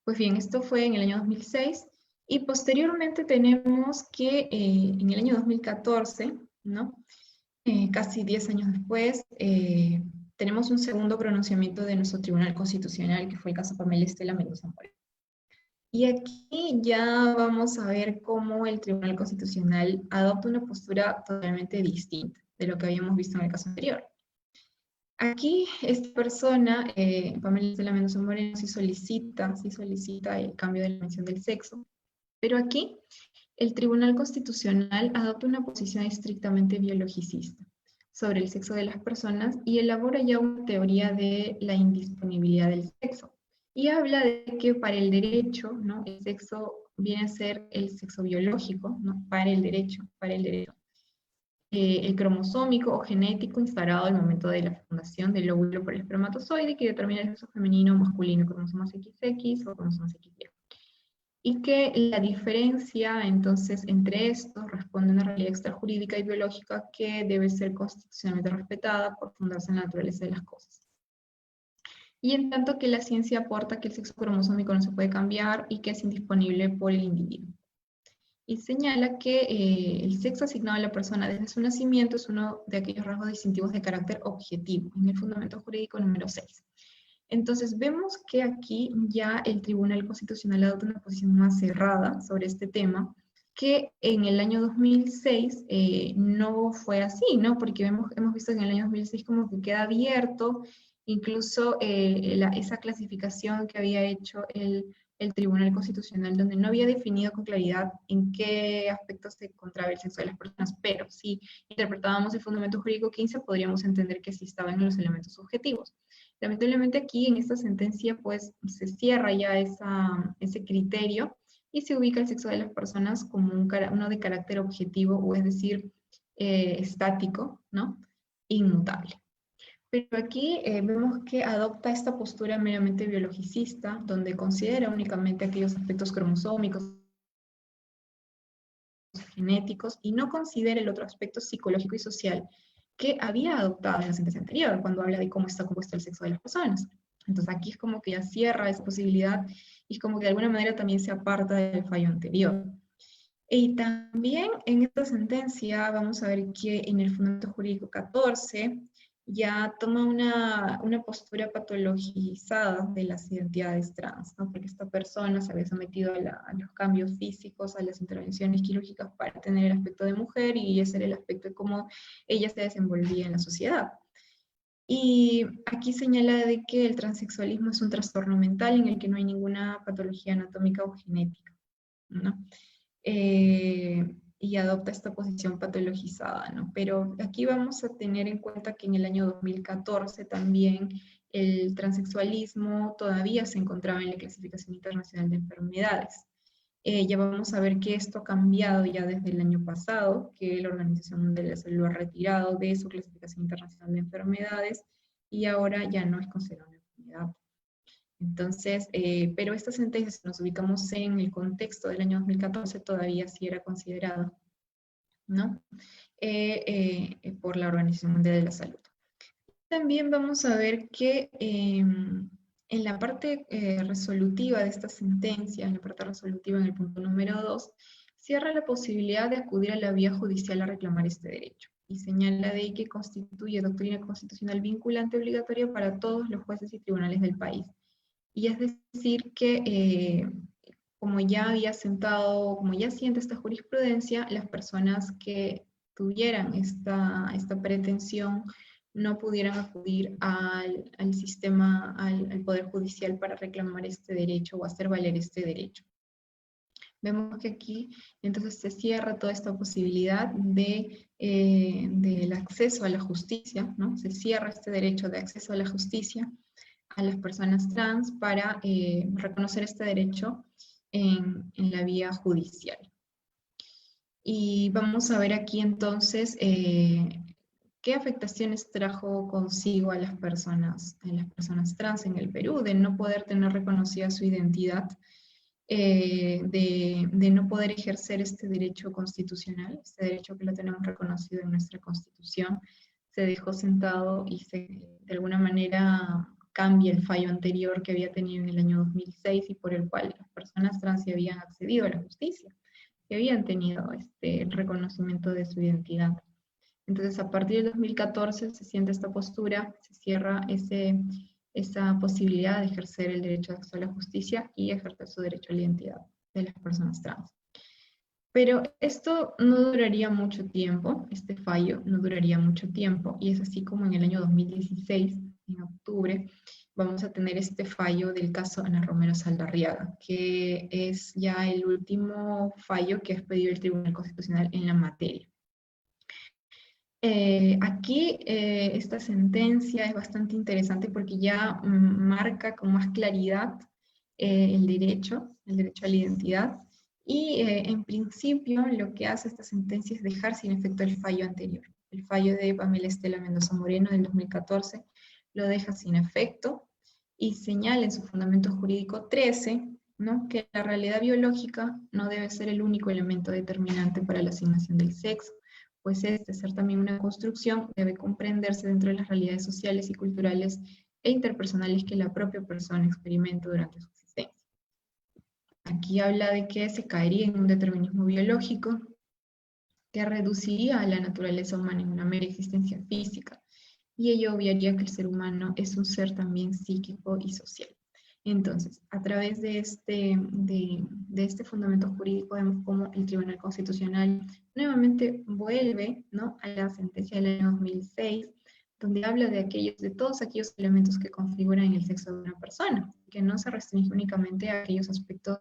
Pues bien, esto fue en el año 2006 y posteriormente tenemos que en el año 2014, ¿no? Casi 10 años después, tenemos un segundo pronunciamiento de nuestro Tribunal Constitucional, que fue el caso Pamela Estela Mendoza Moreno. Y aquí ya vamos a ver cómo el Tribunal Constitucional adopta una postura totalmente distinta de lo que habíamos visto en el caso anterior. Aquí esta persona, Pamela Estela Mendoza Moreno, sí solicita el cambio de la mención del sexo, pero aquí el Tribunal Constitucional adopta una posición estrictamente biologicista sobre el sexo de las personas y elabora ya una teoría de la indisponibilidad del sexo. Y habla de que para el derecho, ¿no? El sexo viene a ser el sexo biológico, ¿no? Para el derecho. El cromosómico o genético instalado al momento de la fecundación del óvulo por el espermatozoide, que determina el sexo femenino o masculino, cromosomas XX o cromosomas XY. Y que la diferencia entonces entre estos responde a una realidad extrajurídica y biológica que debe ser constitucionalmente respetada por fundarse en la naturaleza de las cosas. Y en tanto que la ciencia aporta que el sexo cromosómico no se puede cambiar y que es indisponible por el individuo. Y señala que el sexo asignado a la persona desde su nacimiento es uno de aquellos rasgos distintivos de carácter objetivo, en el Fundamento Jurídico número 6. Entonces vemos que aquí ya el Tribunal Constitucional adopta una posición más cerrada sobre este tema, que en el año 2006 no fue así, ¿no? Porque hemos visto que en el año 2006 como que queda abierto, incluso esa clasificación que había hecho el Tribunal Constitucional, donde no había definido con claridad en qué aspectos se encontraba el sexo de las personas, pero si interpretábamos el Fundamento Jurídico 15, podríamos entender que sí estaban en los elementos subjetivos. Lamentablemente aquí en esta sentencia pues se cierra ya ese criterio y se ubica el sexo de las personas como uno de carácter objetivo, o es decir, estático, ¿no? Inmutable. Pero aquí vemos que adopta esta postura meramente biologicista, donde considera únicamente aquellos aspectos cromosómicos, genéticos, y no considera el otro aspecto psicológico y social, que había adoptado en la sentencia anterior, cuando habla de cómo está compuesto el sexo de las personas. Entonces aquí es como que ya cierra esa posibilidad y es como que de alguna manera también se aparta del fallo anterior. Y también en esta sentencia vamos a ver que en el fundamento jurídico 14 ya toma una postura patologizada de las identidades trans, ¿no? Porque esta persona se había sometido a los cambios físicos, a las intervenciones quirúrgicas para tener el aspecto de mujer, y ese era el aspecto de cómo ella se desenvolvía en la sociedad. Y aquí señala de que el transexualismo es un trastorno mental en el que no hay ninguna patología anatómica o genética, ¿no? Y adopta esta posición patologizada, ¿no? Pero aquí vamos a tener en cuenta que en el año 2014 también el transexualismo todavía se encontraba en la clasificación internacional de enfermedades. Ya vamos a ver que esto ha cambiado ya desde el año pasado, que la Organización Mundial de la Salud lo ha retirado de su clasificación internacional de enfermedades y ahora ya no es considerado una enfermedad. Entonces, pero esta sentencia, si nos ubicamos en el contexto del año 2014, todavía sí era considerada, ¿no? Por la Organización Mundial de la Salud. También vamos a ver que en la parte resolutiva de esta sentencia, en la parte resolutiva en el punto número 2, cierra la posibilidad de acudir a la vía judicial a reclamar este derecho y señala de que constituye doctrina constitucional vinculante obligatoria para todos los jueces y tribunales del país. Y es decir que como ya había sentado, como ya siente esta jurisprudencia, las personas que tuvieran esta pretensión no pudieran acudir al sistema, al Poder Judicial para reclamar este derecho o hacer valer este derecho. Vemos que aquí entonces se cierra toda esta posibilidad del acceso a la justicia, ¿no? Se cierra este derecho de acceso a la justicia a las personas trans para reconocer este derecho en la vía judicial. Y vamos a ver aquí entonces qué afectaciones trajo consigo a las personas trans en el Perú, de no poder tener reconocida su identidad, de no poder ejercer este derecho constitucional, este derecho que lo tenemos reconocido en nuestra Constitución, se dejó sentado y de alguna manera cambia el fallo anterior que había tenido en el año 2006 y por el cual las personas trans se habían accedido a la justicia, que habían tenido el reconocimiento de su identidad. Entonces, a partir del 2014 se siente esta postura, se cierra esa posibilidad de ejercer el derecho de acceso a la justicia y ejercer su derecho a la identidad de las personas trans. Pero esto no duraría mucho tiempo, este fallo no duraría mucho tiempo, y es así como en el año 2016, en octubre, vamos a tener este fallo del caso Ana Romero Saldarriaga, que es ya el último fallo que ha expedido el Tribunal Constitucional en la materia. Aquí esta sentencia es bastante interesante porque ya marca con más claridad el derecho a la identidad, y en principio lo que hace esta sentencia es dejar sin efecto el fallo anterior. El fallo de Pamela Estela Mendoza Moreno del 2014 lo deja sin efecto y señala en su fundamento jurídico 13, ¿no?, que la realidad biológica no debe ser el único elemento determinante para la asignación del sexo, pues este ser también una construcción debe comprenderse dentro de las realidades sociales y culturales e interpersonales que la propia persona experimenta durante su existencia. Aquí habla de que se caería en un determinismo biológico que reduciría a la naturaleza humana en una mera existencia física, y ello obviaría que el ser humano es un ser también psíquico y social. Entonces, a través de este fundamento jurídico vemos cómo el Tribunal Constitucional nuevamente vuelve, ¿no?, a la sentencia del año 2006, donde habla de todos aquellos elementos que configuran el sexo de una persona, que no se restringe únicamente a aquellos aspectos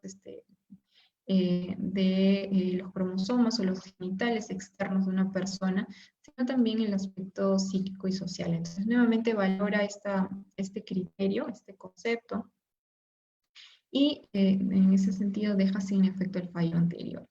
de los cromosomas o los genitales externos de una persona, sino también el aspecto psíquico y social. Entonces, nuevamente valora este criterio, este concepto, y en ese sentido deja sin efecto el fallo anterior.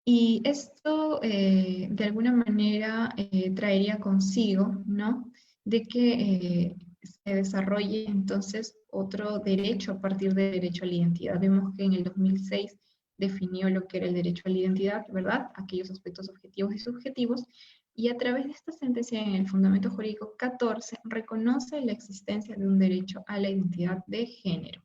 Y esto, de alguna manera, traería consigo, ¿no?, de que se desarrolle entonces otro derecho a partir del derecho a la identidad. Vemos que en el 2006 definió lo que era el derecho a la identidad, ¿verdad?, aquellos aspectos objetivos y subjetivos, Y a través de esta sentencia en el Fundamento Jurídico 14 reconoce la existencia de un derecho a la identidad de género.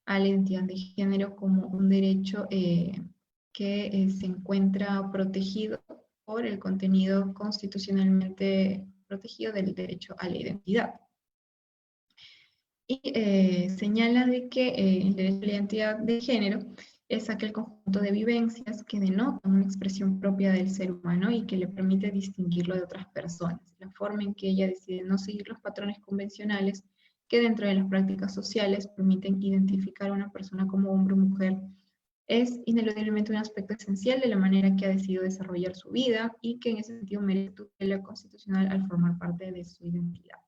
A la identidad de género como un derecho que se encuentra protegido por el contenido constitucionalmente protegido del derecho a la identidad. Y señala de que el derecho a la identidad de género es aquel conjunto de vivencias que denota una expresión propia del ser humano y que le permite distinguirlo de otras personas. La forma en que ella decide no seguir los patrones convencionales que dentro de las prácticas sociales permiten identificar a una persona como hombre o mujer es ineludiblemente un aspecto esencial de la manera que ha decidido desarrollar su vida y que en ese sentido merece tutela constitucional al formar parte de su identidad.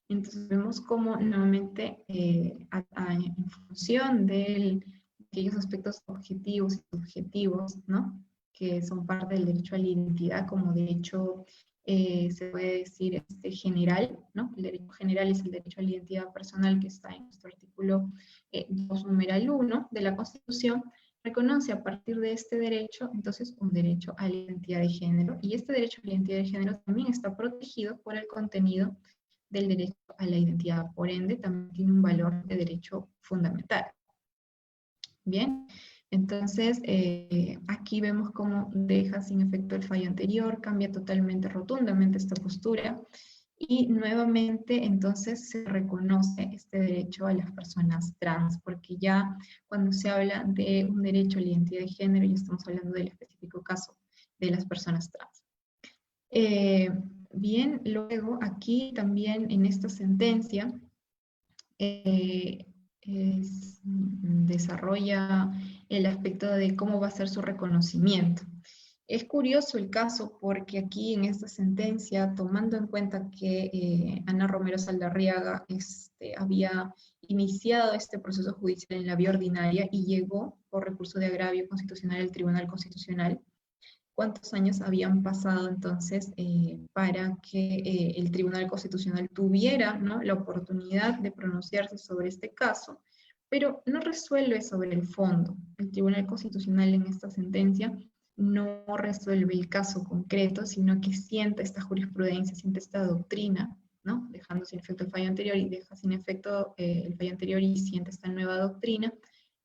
Entonces vemos cómo nuevamente en función de aquellos aspectos objetivos y subjetivos, ¿no?, que son parte del derecho a la identidad, como de hecho se puede decir general, ¿no? El derecho general es el derecho a la identidad personal que está en nuestro artículo 2, numeral 1 de la Constitución, reconoce a partir de este derecho, entonces, un derecho a la identidad de género, y este derecho a la identidad de género también está protegido por el contenido del derecho a la identidad, por ende, también tiene un valor de derecho fundamental. Bien, entonces aquí vemos cómo deja sin efecto el fallo anterior, cambia totalmente, rotundamente esta postura, y nuevamente entonces se reconoce este derecho a las personas trans, porque ya cuando se habla de un derecho a la identidad de género, ya estamos hablando del específico caso de las personas trans. Bien, luego aquí también en esta sentencia desarrolla el aspecto de cómo va a ser su reconocimiento. Es curioso el caso porque aquí en esta sentencia, tomando en cuenta que Ana Romero Saldarriaga había iniciado este proceso judicial en la vía ordinaria y llegó por recurso de agravio constitucional al Tribunal Constitucional, cuántos años habían pasado entonces para que el Tribunal Constitucional tuviera, ¿no?, la oportunidad de pronunciarse sobre este caso, pero no resuelve sobre el fondo. El Tribunal Constitucional en esta sentencia no resuelve el caso concreto, sino que sienta esta jurisprudencia, siente esta doctrina, ¿no?, dejando sin efecto el fallo anterior y deja sin efecto el fallo anterior y siente esta nueva doctrina,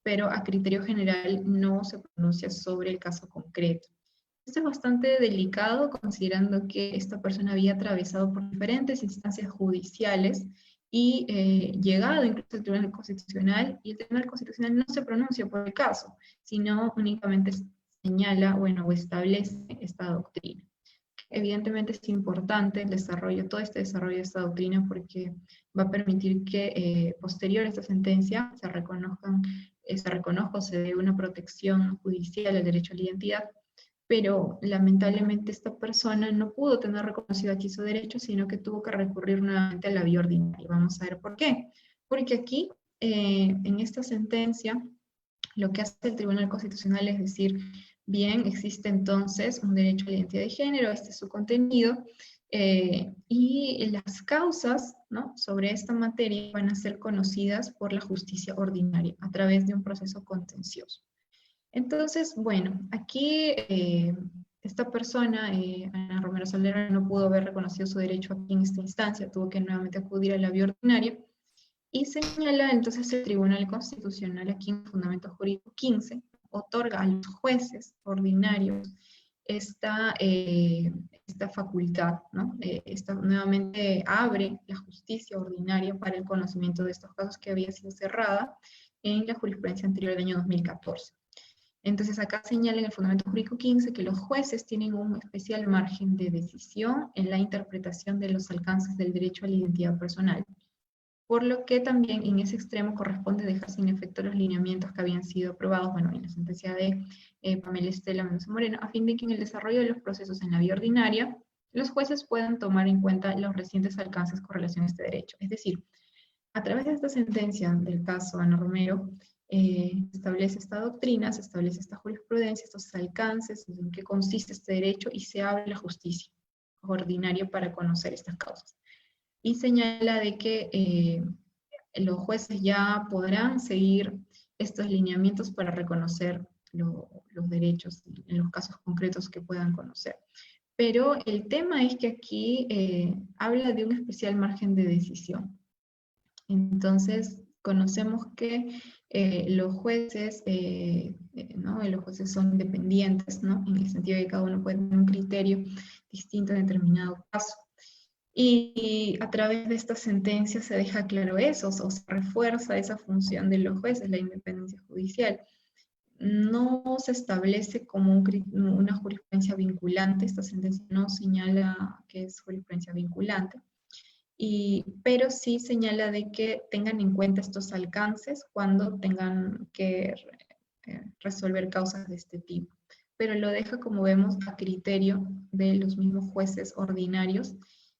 pero a criterio general no se pronuncia sobre el caso concreto. Esto es bastante delicado considerando que esta persona había atravesado por diferentes instancias judiciales y llegado incluso al Tribunal Constitucional, y el Tribunal Constitucional no se pronuncia por el caso, sino únicamente señala, bueno, o establece esta doctrina. Evidentemente es importante el desarrollo, todo este desarrollo de esta doctrina, porque va a permitir que posterior a esta sentencia se reconozca o se dé una protección judicial al derecho a la identidad, pero lamentablemente esta persona no pudo tener reconocido aquí su derecho, sino que tuvo que recurrir nuevamente a la vía ordinaria. Vamos a ver por qué. Porque aquí, en esta sentencia, lo que hace el Tribunal Constitucional es decir, bien, existe entonces un derecho a la identidad de género, este es su contenido, y las causas, ¿no?, sobre esta materia van a ser conocidas por la justicia ordinaria a través de un proceso contencioso. Entonces, bueno, aquí esta persona, Ana Romero Saldarriaga, no pudo haber reconocido su derecho aquí en esta instancia, tuvo que nuevamente acudir a la vía ordinaria, y señala entonces el Tribunal Constitucional aquí en Fundamento Jurídico 15, otorga a los jueces ordinarios esta facultad, ¿no? Nuevamente abre la justicia ordinaria para el conocimiento de estos casos que había sido cerrada en la jurisprudencia anterior del año 2014. Entonces acá señala en el Fundamento Jurídico 15 que los jueces tienen un especial margen de decisión en la interpretación de los alcances del derecho a la identidad personal, por lo que también en ese extremo corresponde dejar sin efecto los lineamientos que habían sido aprobados, bueno, en la sentencia de Pamela Estela Mendoza Moreno, a fin de que en el desarrollo de los procesos en la vía ordinaria, los jueces puedan tomar en cuenta los recientes alcances con relación a este derecho. Es decir, a través de esta sentencia del caso Ana Romero, establece esta doctrina, se establece esta jurisprudencia, estos alcances, en qué consiste este derecho, y se abre la justicia ordinaria para conocer estas causas. Y señala de que los jueces ya podrán seguir estos lineamientos para reconocer los derechos en los casos concretos que puedan conocer. Pero el tema es que aquí habla de un especial margen de decisión. Entonces, conocemos que los jueces, ¿no? Los jueces son independientes, ¿no? En el sentido de que cada uno puede tener un criterio distinto en determinado caso. Y a través de esta sentencia se deja claro eso, o se refuerza esa función de los jueces, la independencia judicial. No se establece como una jurisprudencia vinculante, esta sentencia no señala que es jurisprudencia vinculante, pero sí señala de que tengan en cuenta estos alcances cuando tengan que resolver causas de este tipo. Pero lo deja, como vemos, a criterio de los mismos jueces ordinarios,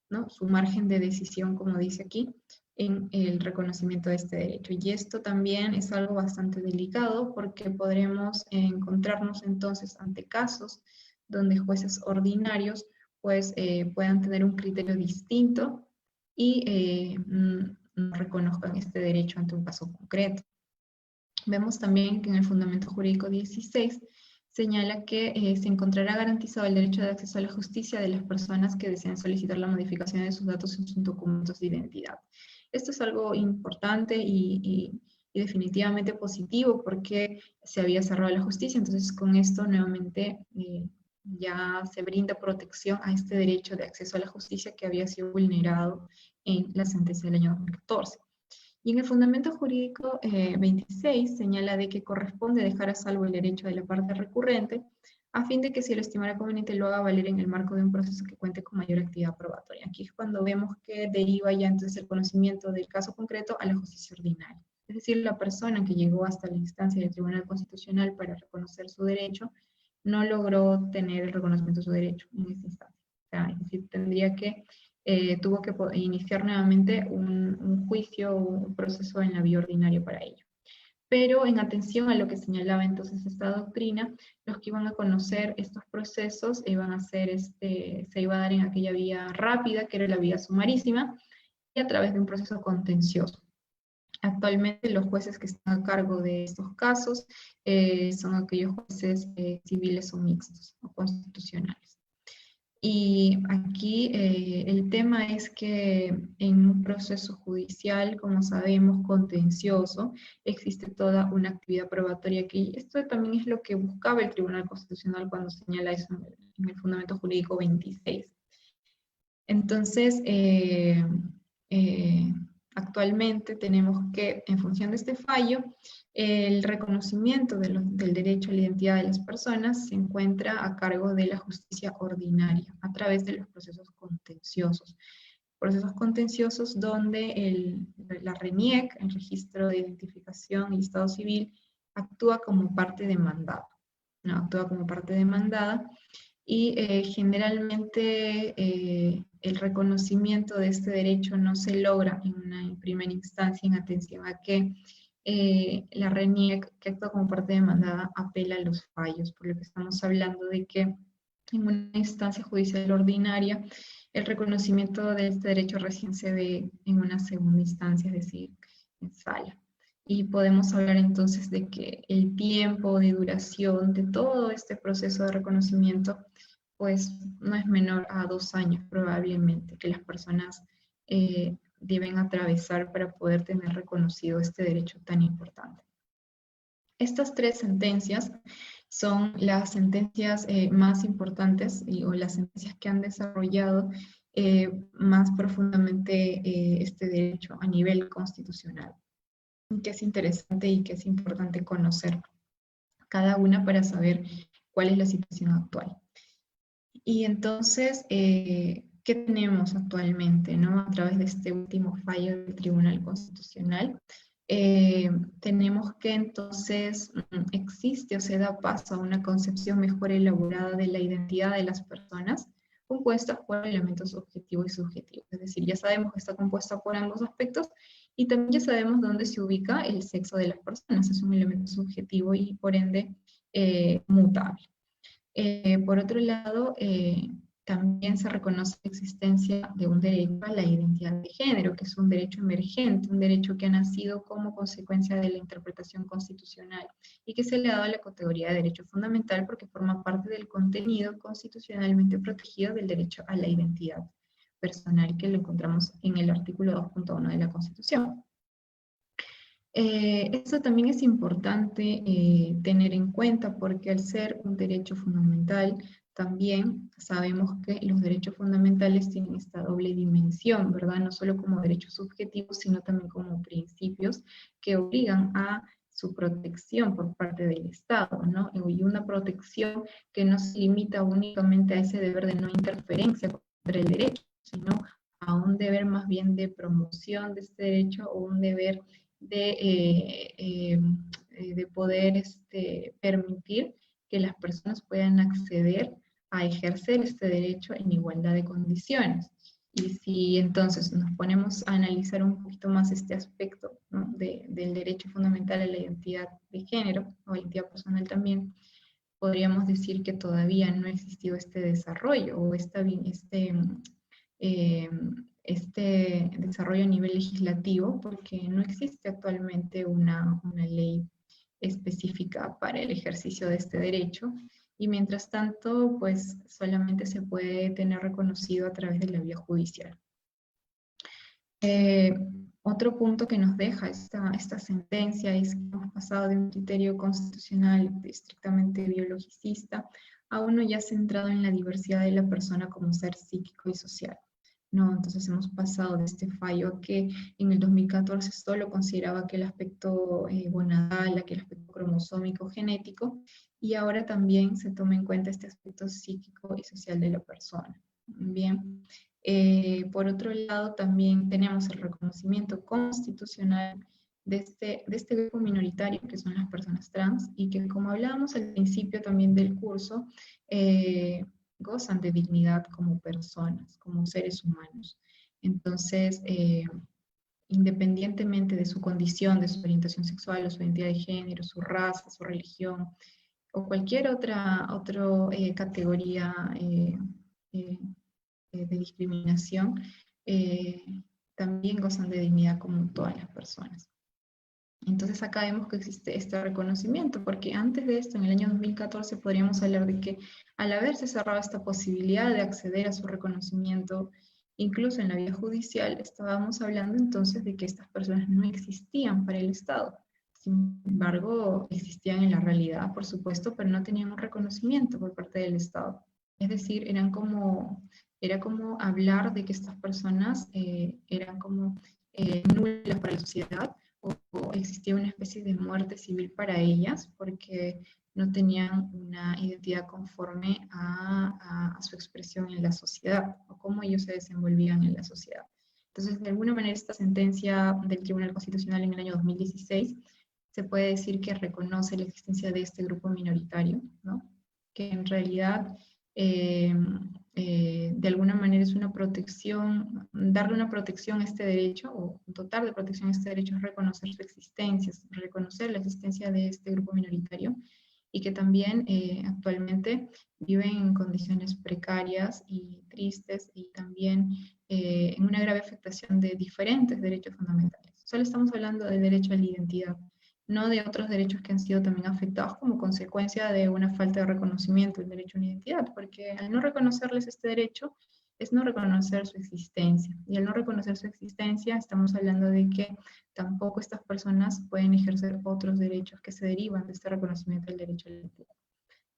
¿no? Su margen de decisión, como dice aquí, en el reconocimiento de este derecho. Y esto también es algo bastante delicado porque podremos encontrarnos entonces ante casos donde jueces ordinarios pues puedan tener un criterio distinto y no reconozcan este derecho ante un caso concreto. Vemos también que en el Fundamento Jurídico 16 señala que se encontrará garantizado el derecho de acceso a la justicia de las personas que deseen solicitar la modificación de sus datos en sus documentos de identidad. Esto es algo importante y definitivamente positivo porque se había cerrado la justicia, entonces con esto nuevamente ya se brinda protección a este derecho de acceso a la justicia que había sido vulnerado en la sentencia del año 2014. Y en el Fundamento Jurídico 26 señala de que corresponde dejar a salvo el derecho de la parte recurrente a fin de que si lo estimara conveniente lo haga valer en el marco de un proceso que cuente con mayor actividad probatoria. Aquí es cuando vemos que deriva ya entonces el conocimiento del caso concreto a la justicia ordinaria. Es decir, la persona que llegó hasta la instancia del Tribunal Constitucional para reconocer su derecho no logró tener el reconocimiento de su derecho en esta instancia. O sea, es decir, tendría que tuvo que iniciar nuevamente un juicio, un proceso en la vía ordinaria para ello. Pero en atención a lo que señalaba entonces esta doctrina, los que iban a conocer estos procesos iban a ser se iba a dar en aquella vía rápida, que era la vía sumarísima, y a través de un proceso contencioso. Actualmente los jueces que están a cargo de estos casos son aquellos jueces civiles o mixtos o constitucionales. Y aquí el tema es que en un proceso judicial, como sabemos, contencioso, existe toda una actividad probatoria que esto también es lo que buscaba el Tribunal Constitucional cuando señala eso en el Fundamento Jurídico 26. Entonces, actualmente tenemos que, en función de este fallo, el reconocimiento del derecho a la identidad de las personas se encuentra a cargo de la justicia ordinaria, a través de los procesos contenciosos. Procesos contenciosos donde la RENIEC, el Registro de Identificación y Estado Civil, actúa como parte demandada, ¿no? Actúa como parte demandada y generalmente el reconocimiento de este derecho no se logra en una primera instancia en atención a que la RENIEC, que actúa como parte demandada, apela a los fallos, por lo que estamos hablando de que en una instancia judicial ordinaria el reconocimiento de este derecho recién se ve en una segunda instancia, es decir, en sala. Y podemos hablar entonces de que el tiempo de duración de todo este proceso de reconocimiento pues no es menor a 2 años probablemente que las personas deben atravesar para poder tener reconocido este derecho tan importante. Estas 3 sentencias son las sentencias más importantes o las sentencias que han desarrollado más profundamente este derecho a nivel constitucional, que es interesante y que es importante conocer cada una para saber cuál es la situación actual. Y entonces, ¿qué tenemos actualmente, ¿no? A través de este último fallo del Tribunal Constitucional, tenemos que entonces existe o se da paso a una concepción mejor elaborada de la identidad de las personas, compuesta por elementos objetivos y subjetivos. Es decir, ya sabemos que está compuesta por ambos aspectos y también ya sabemos dónde se ubica el sexo de las personas. Es un elemento subjetivo y por ende mutable. Por otro lado, también se reconoce la existencia de un derecho a la identidad de género, que es un derecho emergente, un derecho que ha nacido como consecuencia de la interpretación constitucional y que se le ha dado la categoría de derecho fundamental porque forma parte del contenido constitucionalmente protegido del derecho a la identidad personal que lo encontramos en el artículo 2.1 de la Constitución. Esto también es importante tener en cuenta porque al ser un derecho fundamental, también sabemos que los derechos fundamentales tienen esta doble dimensión, ¿verdad? No solo como derechos subjetivos, sino también como principios que obligan a su protección por parte del Estado, ¿no? Y una protección que no se limita únicamente a ese deber de no interferencia contra el derecho, sino a un deber más bien de promoción de este derecho o un deber de poder permitir que las personas puedan acceder a ejercer este derecho en igualdad de condiciones. Y si entonces nos ponemos a analizar un poquito más este aspecto, ¿no?, del derecho fundamental a la identidad de género, o identidad personal también, podríamos decir que todavía no ha existido este desarrollo o eh, este desarrollo a nivel legislativo porque no existe actualmente una ley específica para el ejercicio de este derecho y mientras tanto pues solamente se puede tener reconocido a través de la vía judicial. Otro punto que nos deja esta sentencia es que hemos pasado de un criterio constitucional estrictamente biologicista a uno ya centrado en la diversidad de la persona como ser psíquico y social, ¿no? Entonces hemos pasado de este fallo que en el 2014 solo consideraba aquel aspecto gonadal, aquel aspecto cromosómico genético, y ahora también se toma en cuenta este aspecto psíquico y social de la persona. Bien. Por otro lado, también tenemos el reconocimiento constitucional de este grupo minoritario, que son las personas trans, y que como hablábamos al principio también del curso, gozan de dignidad como personas, como seres humanos. Entonces, independientemente de su condición, de su orientación sexual o su identidad de género, su raza, su religión, o cualquier otra categoría eh, de discriminación, también gozan de dignidad como todas las personas. Entonces acá vemos que existe este reconocimiento, porque antes de esto, en el año 2014, podríamos hablar de que al haberse cerrado esta posibilidad de acceder a su reconocimiento, incluso en la vía judicial, estábamos hablando entonces de que estas personas no existían para el Estado. Sin embargo, existían en la realidad, por supuesto, pero no tenían un reconocimiento por parte del Estado. Es decir, era como hablar de que estas personas eran como nulas para la sociedad, o existía una especie de muerte civil para ellas porque no tenían una identidad conforme a su expresión en la sociedad o cómo ellos se desenvolvían en la sociedad. Entonces, de alguna manera, esta sentencia del Tribunal Constitucional en el año 2016 se puede decir que reconoce la existencia de este grupo minoritario, ¿no?, que en realidad de alguna manera es una protección, darle una protección a este derecho, o dotar de protección a este derecho es reconocer su existencia, reconocer la existencia de este grupo minoritario, y que también actualmente viven en condiciones precarias y tristes, y también en una grave afectación de diferentes derechos fundamentales. Solo estamos hablando del derecho a la identidad, no de otros derechos que han sido también afectados como consecuencia de una falta de reconocimiento del derecho a una identidad, porque al no reconocerles este derecho es no reconocer su existencia, y al no reconocer su existencia estamos hablando de que tampoco estas personas pueden ejercer otros derechos que se derivan de este reconocimiento del derecho a la identidad.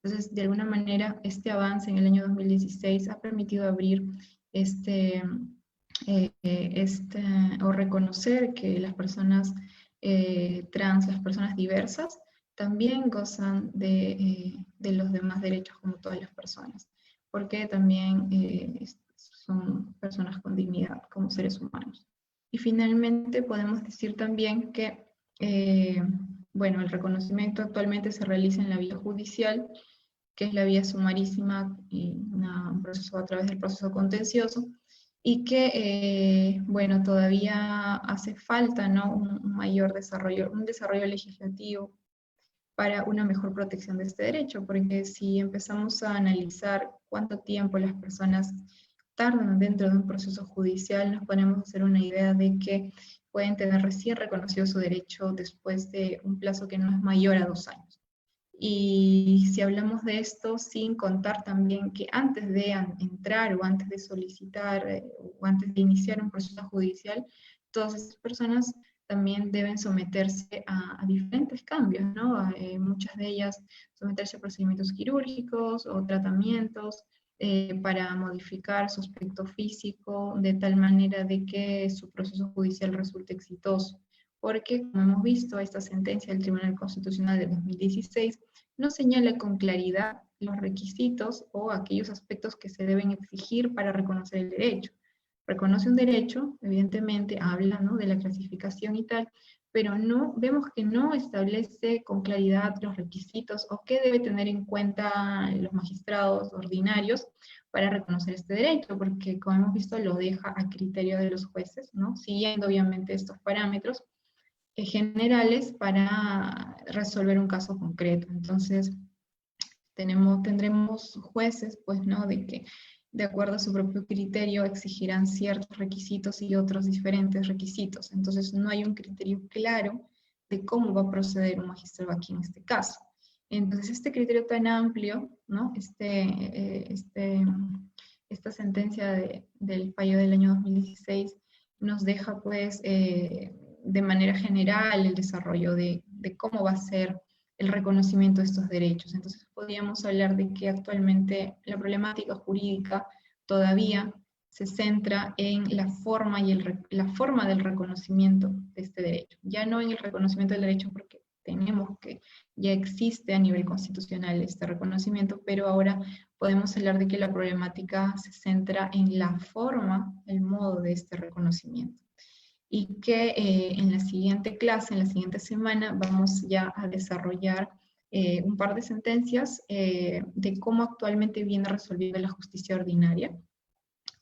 Entonces, de alguna manera, este avance en el año 2016 ha permitido abrir o reconocer que las personas trans, las personas diversas, también gozan de los demás derechos como todas las personas, porque también son personas con dignidad como seres humanos. Y finalmente podemos decir también que, bueno, el reconocimiento actualmente se realiza en la vía judicial, que es la vía sumarísima y un proceso a través del proceso contencioso, y que, bueno, todavía hace falta, ¿no?, un mayor desarrollo, un desarrollo legislativo para una mejor protección de este derecho, porque si empezamos a analizar cuánto tiempo las personas tardan dentro de un proceso judicial, nos podemos hacer una idea de que pueden tener recién reconocido su derecho después de un plazo que no es mayor a 2 años. Y si hablamos de esto, sin contar también que antes de entrar o antes de solicitar o antes de iniciar un proceso judicial, todas estas personas también deben someterse a diferentes cambios, ¿no? Muchas de ellas someterse a procedimientos quirúrgicos o tratamientos para modificar su aspecto físico de tal manera de que su proceso judicial resulte exitoso. Porque, como hemos visto, esta sentencia del Tribunal Constitucional de 2016 no señala con claridad los requisitos o aquellos aspectos que se deben exigir para reconocer el derecho. Reconoce un derecho, evidentemente habla, ¿no?, de la clasificación y tal, pero no, vemos que no establece con claridad los requisitos o qué debe tener en cuenta los magistrados ordinarios para reconocer este derecho, porque como hemos visto lo deja a criterio de los jueces, ¿no?, siguiendo obviamente estos parámetros generales para resolver un caso concreto. Entonces, tendremos jueces, pues, ¿no?, de que de acuerdo a su propio criterio exigirán ciertos requisitos y otros diferentes requisitos. Entonces, no hay un criterio claro de cómo va a proceder un magistrado aquí en este caso. Entonces, este criterio tan amplio, ¿no?, esta sentencia del fallo del año 2016 nos deja, pues, de manera general el desarrollo de cómo va a ser el reconocimiento de estos derechos. Entonces podríamos hablar de que actualmente la problemática jurídica todavía se centra en la forma, la forma del reconocimiento de este derecho. Ya no en el reconocimiento del derecho porque tenemos que ya existe a nivel constitucional este reconocimiento, pero ahora podemos hablar de que la problemática se centra en la forma, el modo de este reconocimiento. Y que en la siguiente clase, en la siguiente semana, vamos ya a desarrollar un par de sentencias de cómo actualmente viene resolviendo la justicia ordinaria,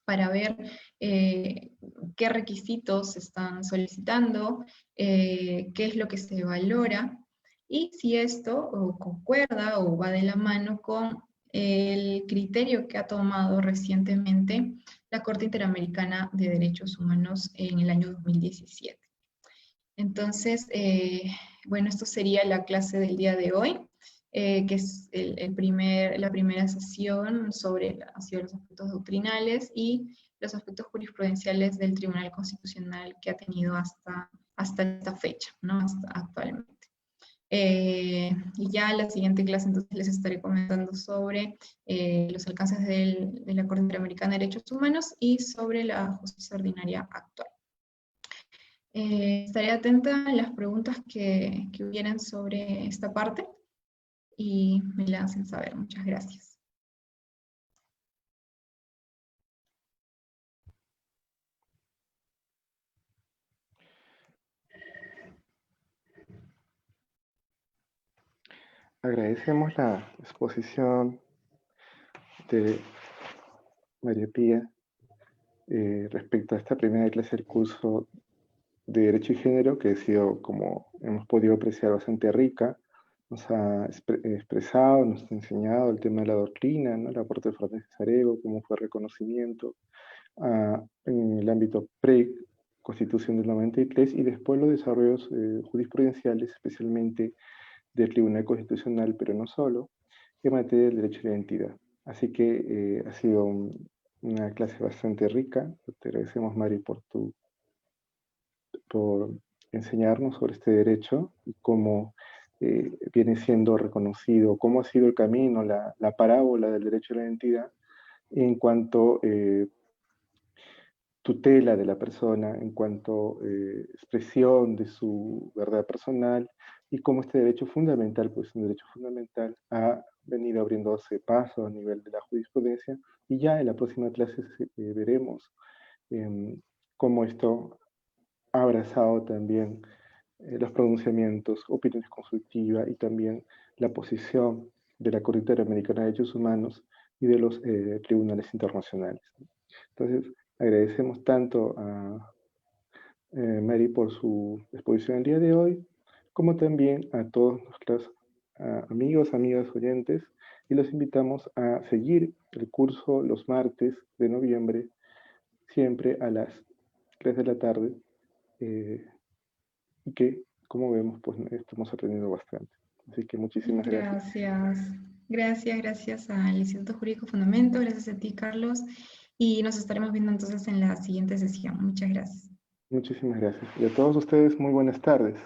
para ver qué requisitos se están solicitando, qué es lo que se valora, y si esto concuerda o va de la mano con el criterio que ha tomado recientemente la Corte Interamericana de Derechos Humanos en el año 2017. Entonces, bueno, esto sería la clase del día de hoy, que es la primera sesión sobre los aspectos doctrinales y los aspectos jurisprudenciales del Tribunal Constitucional que ha tenido hasta esta fecha, ¿no?, hasta actualmente. Y ya en la siguiente clase entonces les estaré comentando sobre los alcances de la Corte Interamericana de Derechos Humanos y sobre la justicia ordinaria actual. Estaré atenta a las preguntas que hubieran sobre esta parte y me la hacen saber. Muchas gracias. Agradecemos la exposición de María Pía respecto a esta primera clase del curso de Derecho y Género, que ha sido, como hemos podido apreciar, bastante rica. Nos ha expresado, nos ha enseñado el tema de la doctrina, ¿no?, el aporte de Fernández Sarego, cómo fue el reconocimiento en el ámbito pre-Constitución del 93 y después los desarrollos jurisprudenciales, especialmente del Tribunal Constitucional, pero no solo, en materia del derecho a la identidad. Así que ha sido una clase bastante rica. Te agradecemos, Mari, por enseñarnos sobre este derecho y cómo viene siendo reconocido, cómo ha sido el camino, la parábola del derecho a la identidad en cuanto tutela de la persona, en cuanto expresión de su verdad personal, y cómo este derecho fundamental, pues un derecho fundamental, ha venido abriéndose paso a nivel de la jurisprudencia, y ya en la próxima clase veremos cómo esto ha abrazado también los pronunciamientos, opiniones consultivas y también la posición de la Corte Interamericana de Derechos Humanos y de los tribunales internacionales. Entonces, agradecemos tanto a Mary por su exposición el día de hoy, como también a todos nuestros amigos, amigas oyentes, y los invitamos a seguir el curso los martes de noviembre, siempre a las 3 de la tarde, y que, como vemos, pues estamos aprendiendo bastante. Así que muchísimas gracias. Gracias al Instituto Jurídico Fundamento, gracias a ti, Carlos, y nos estaremos viendo entonces en la siguiente sesión. Muchas gracias. Muchísimas gracias. Y a todos ustedes, muy buenas tardes.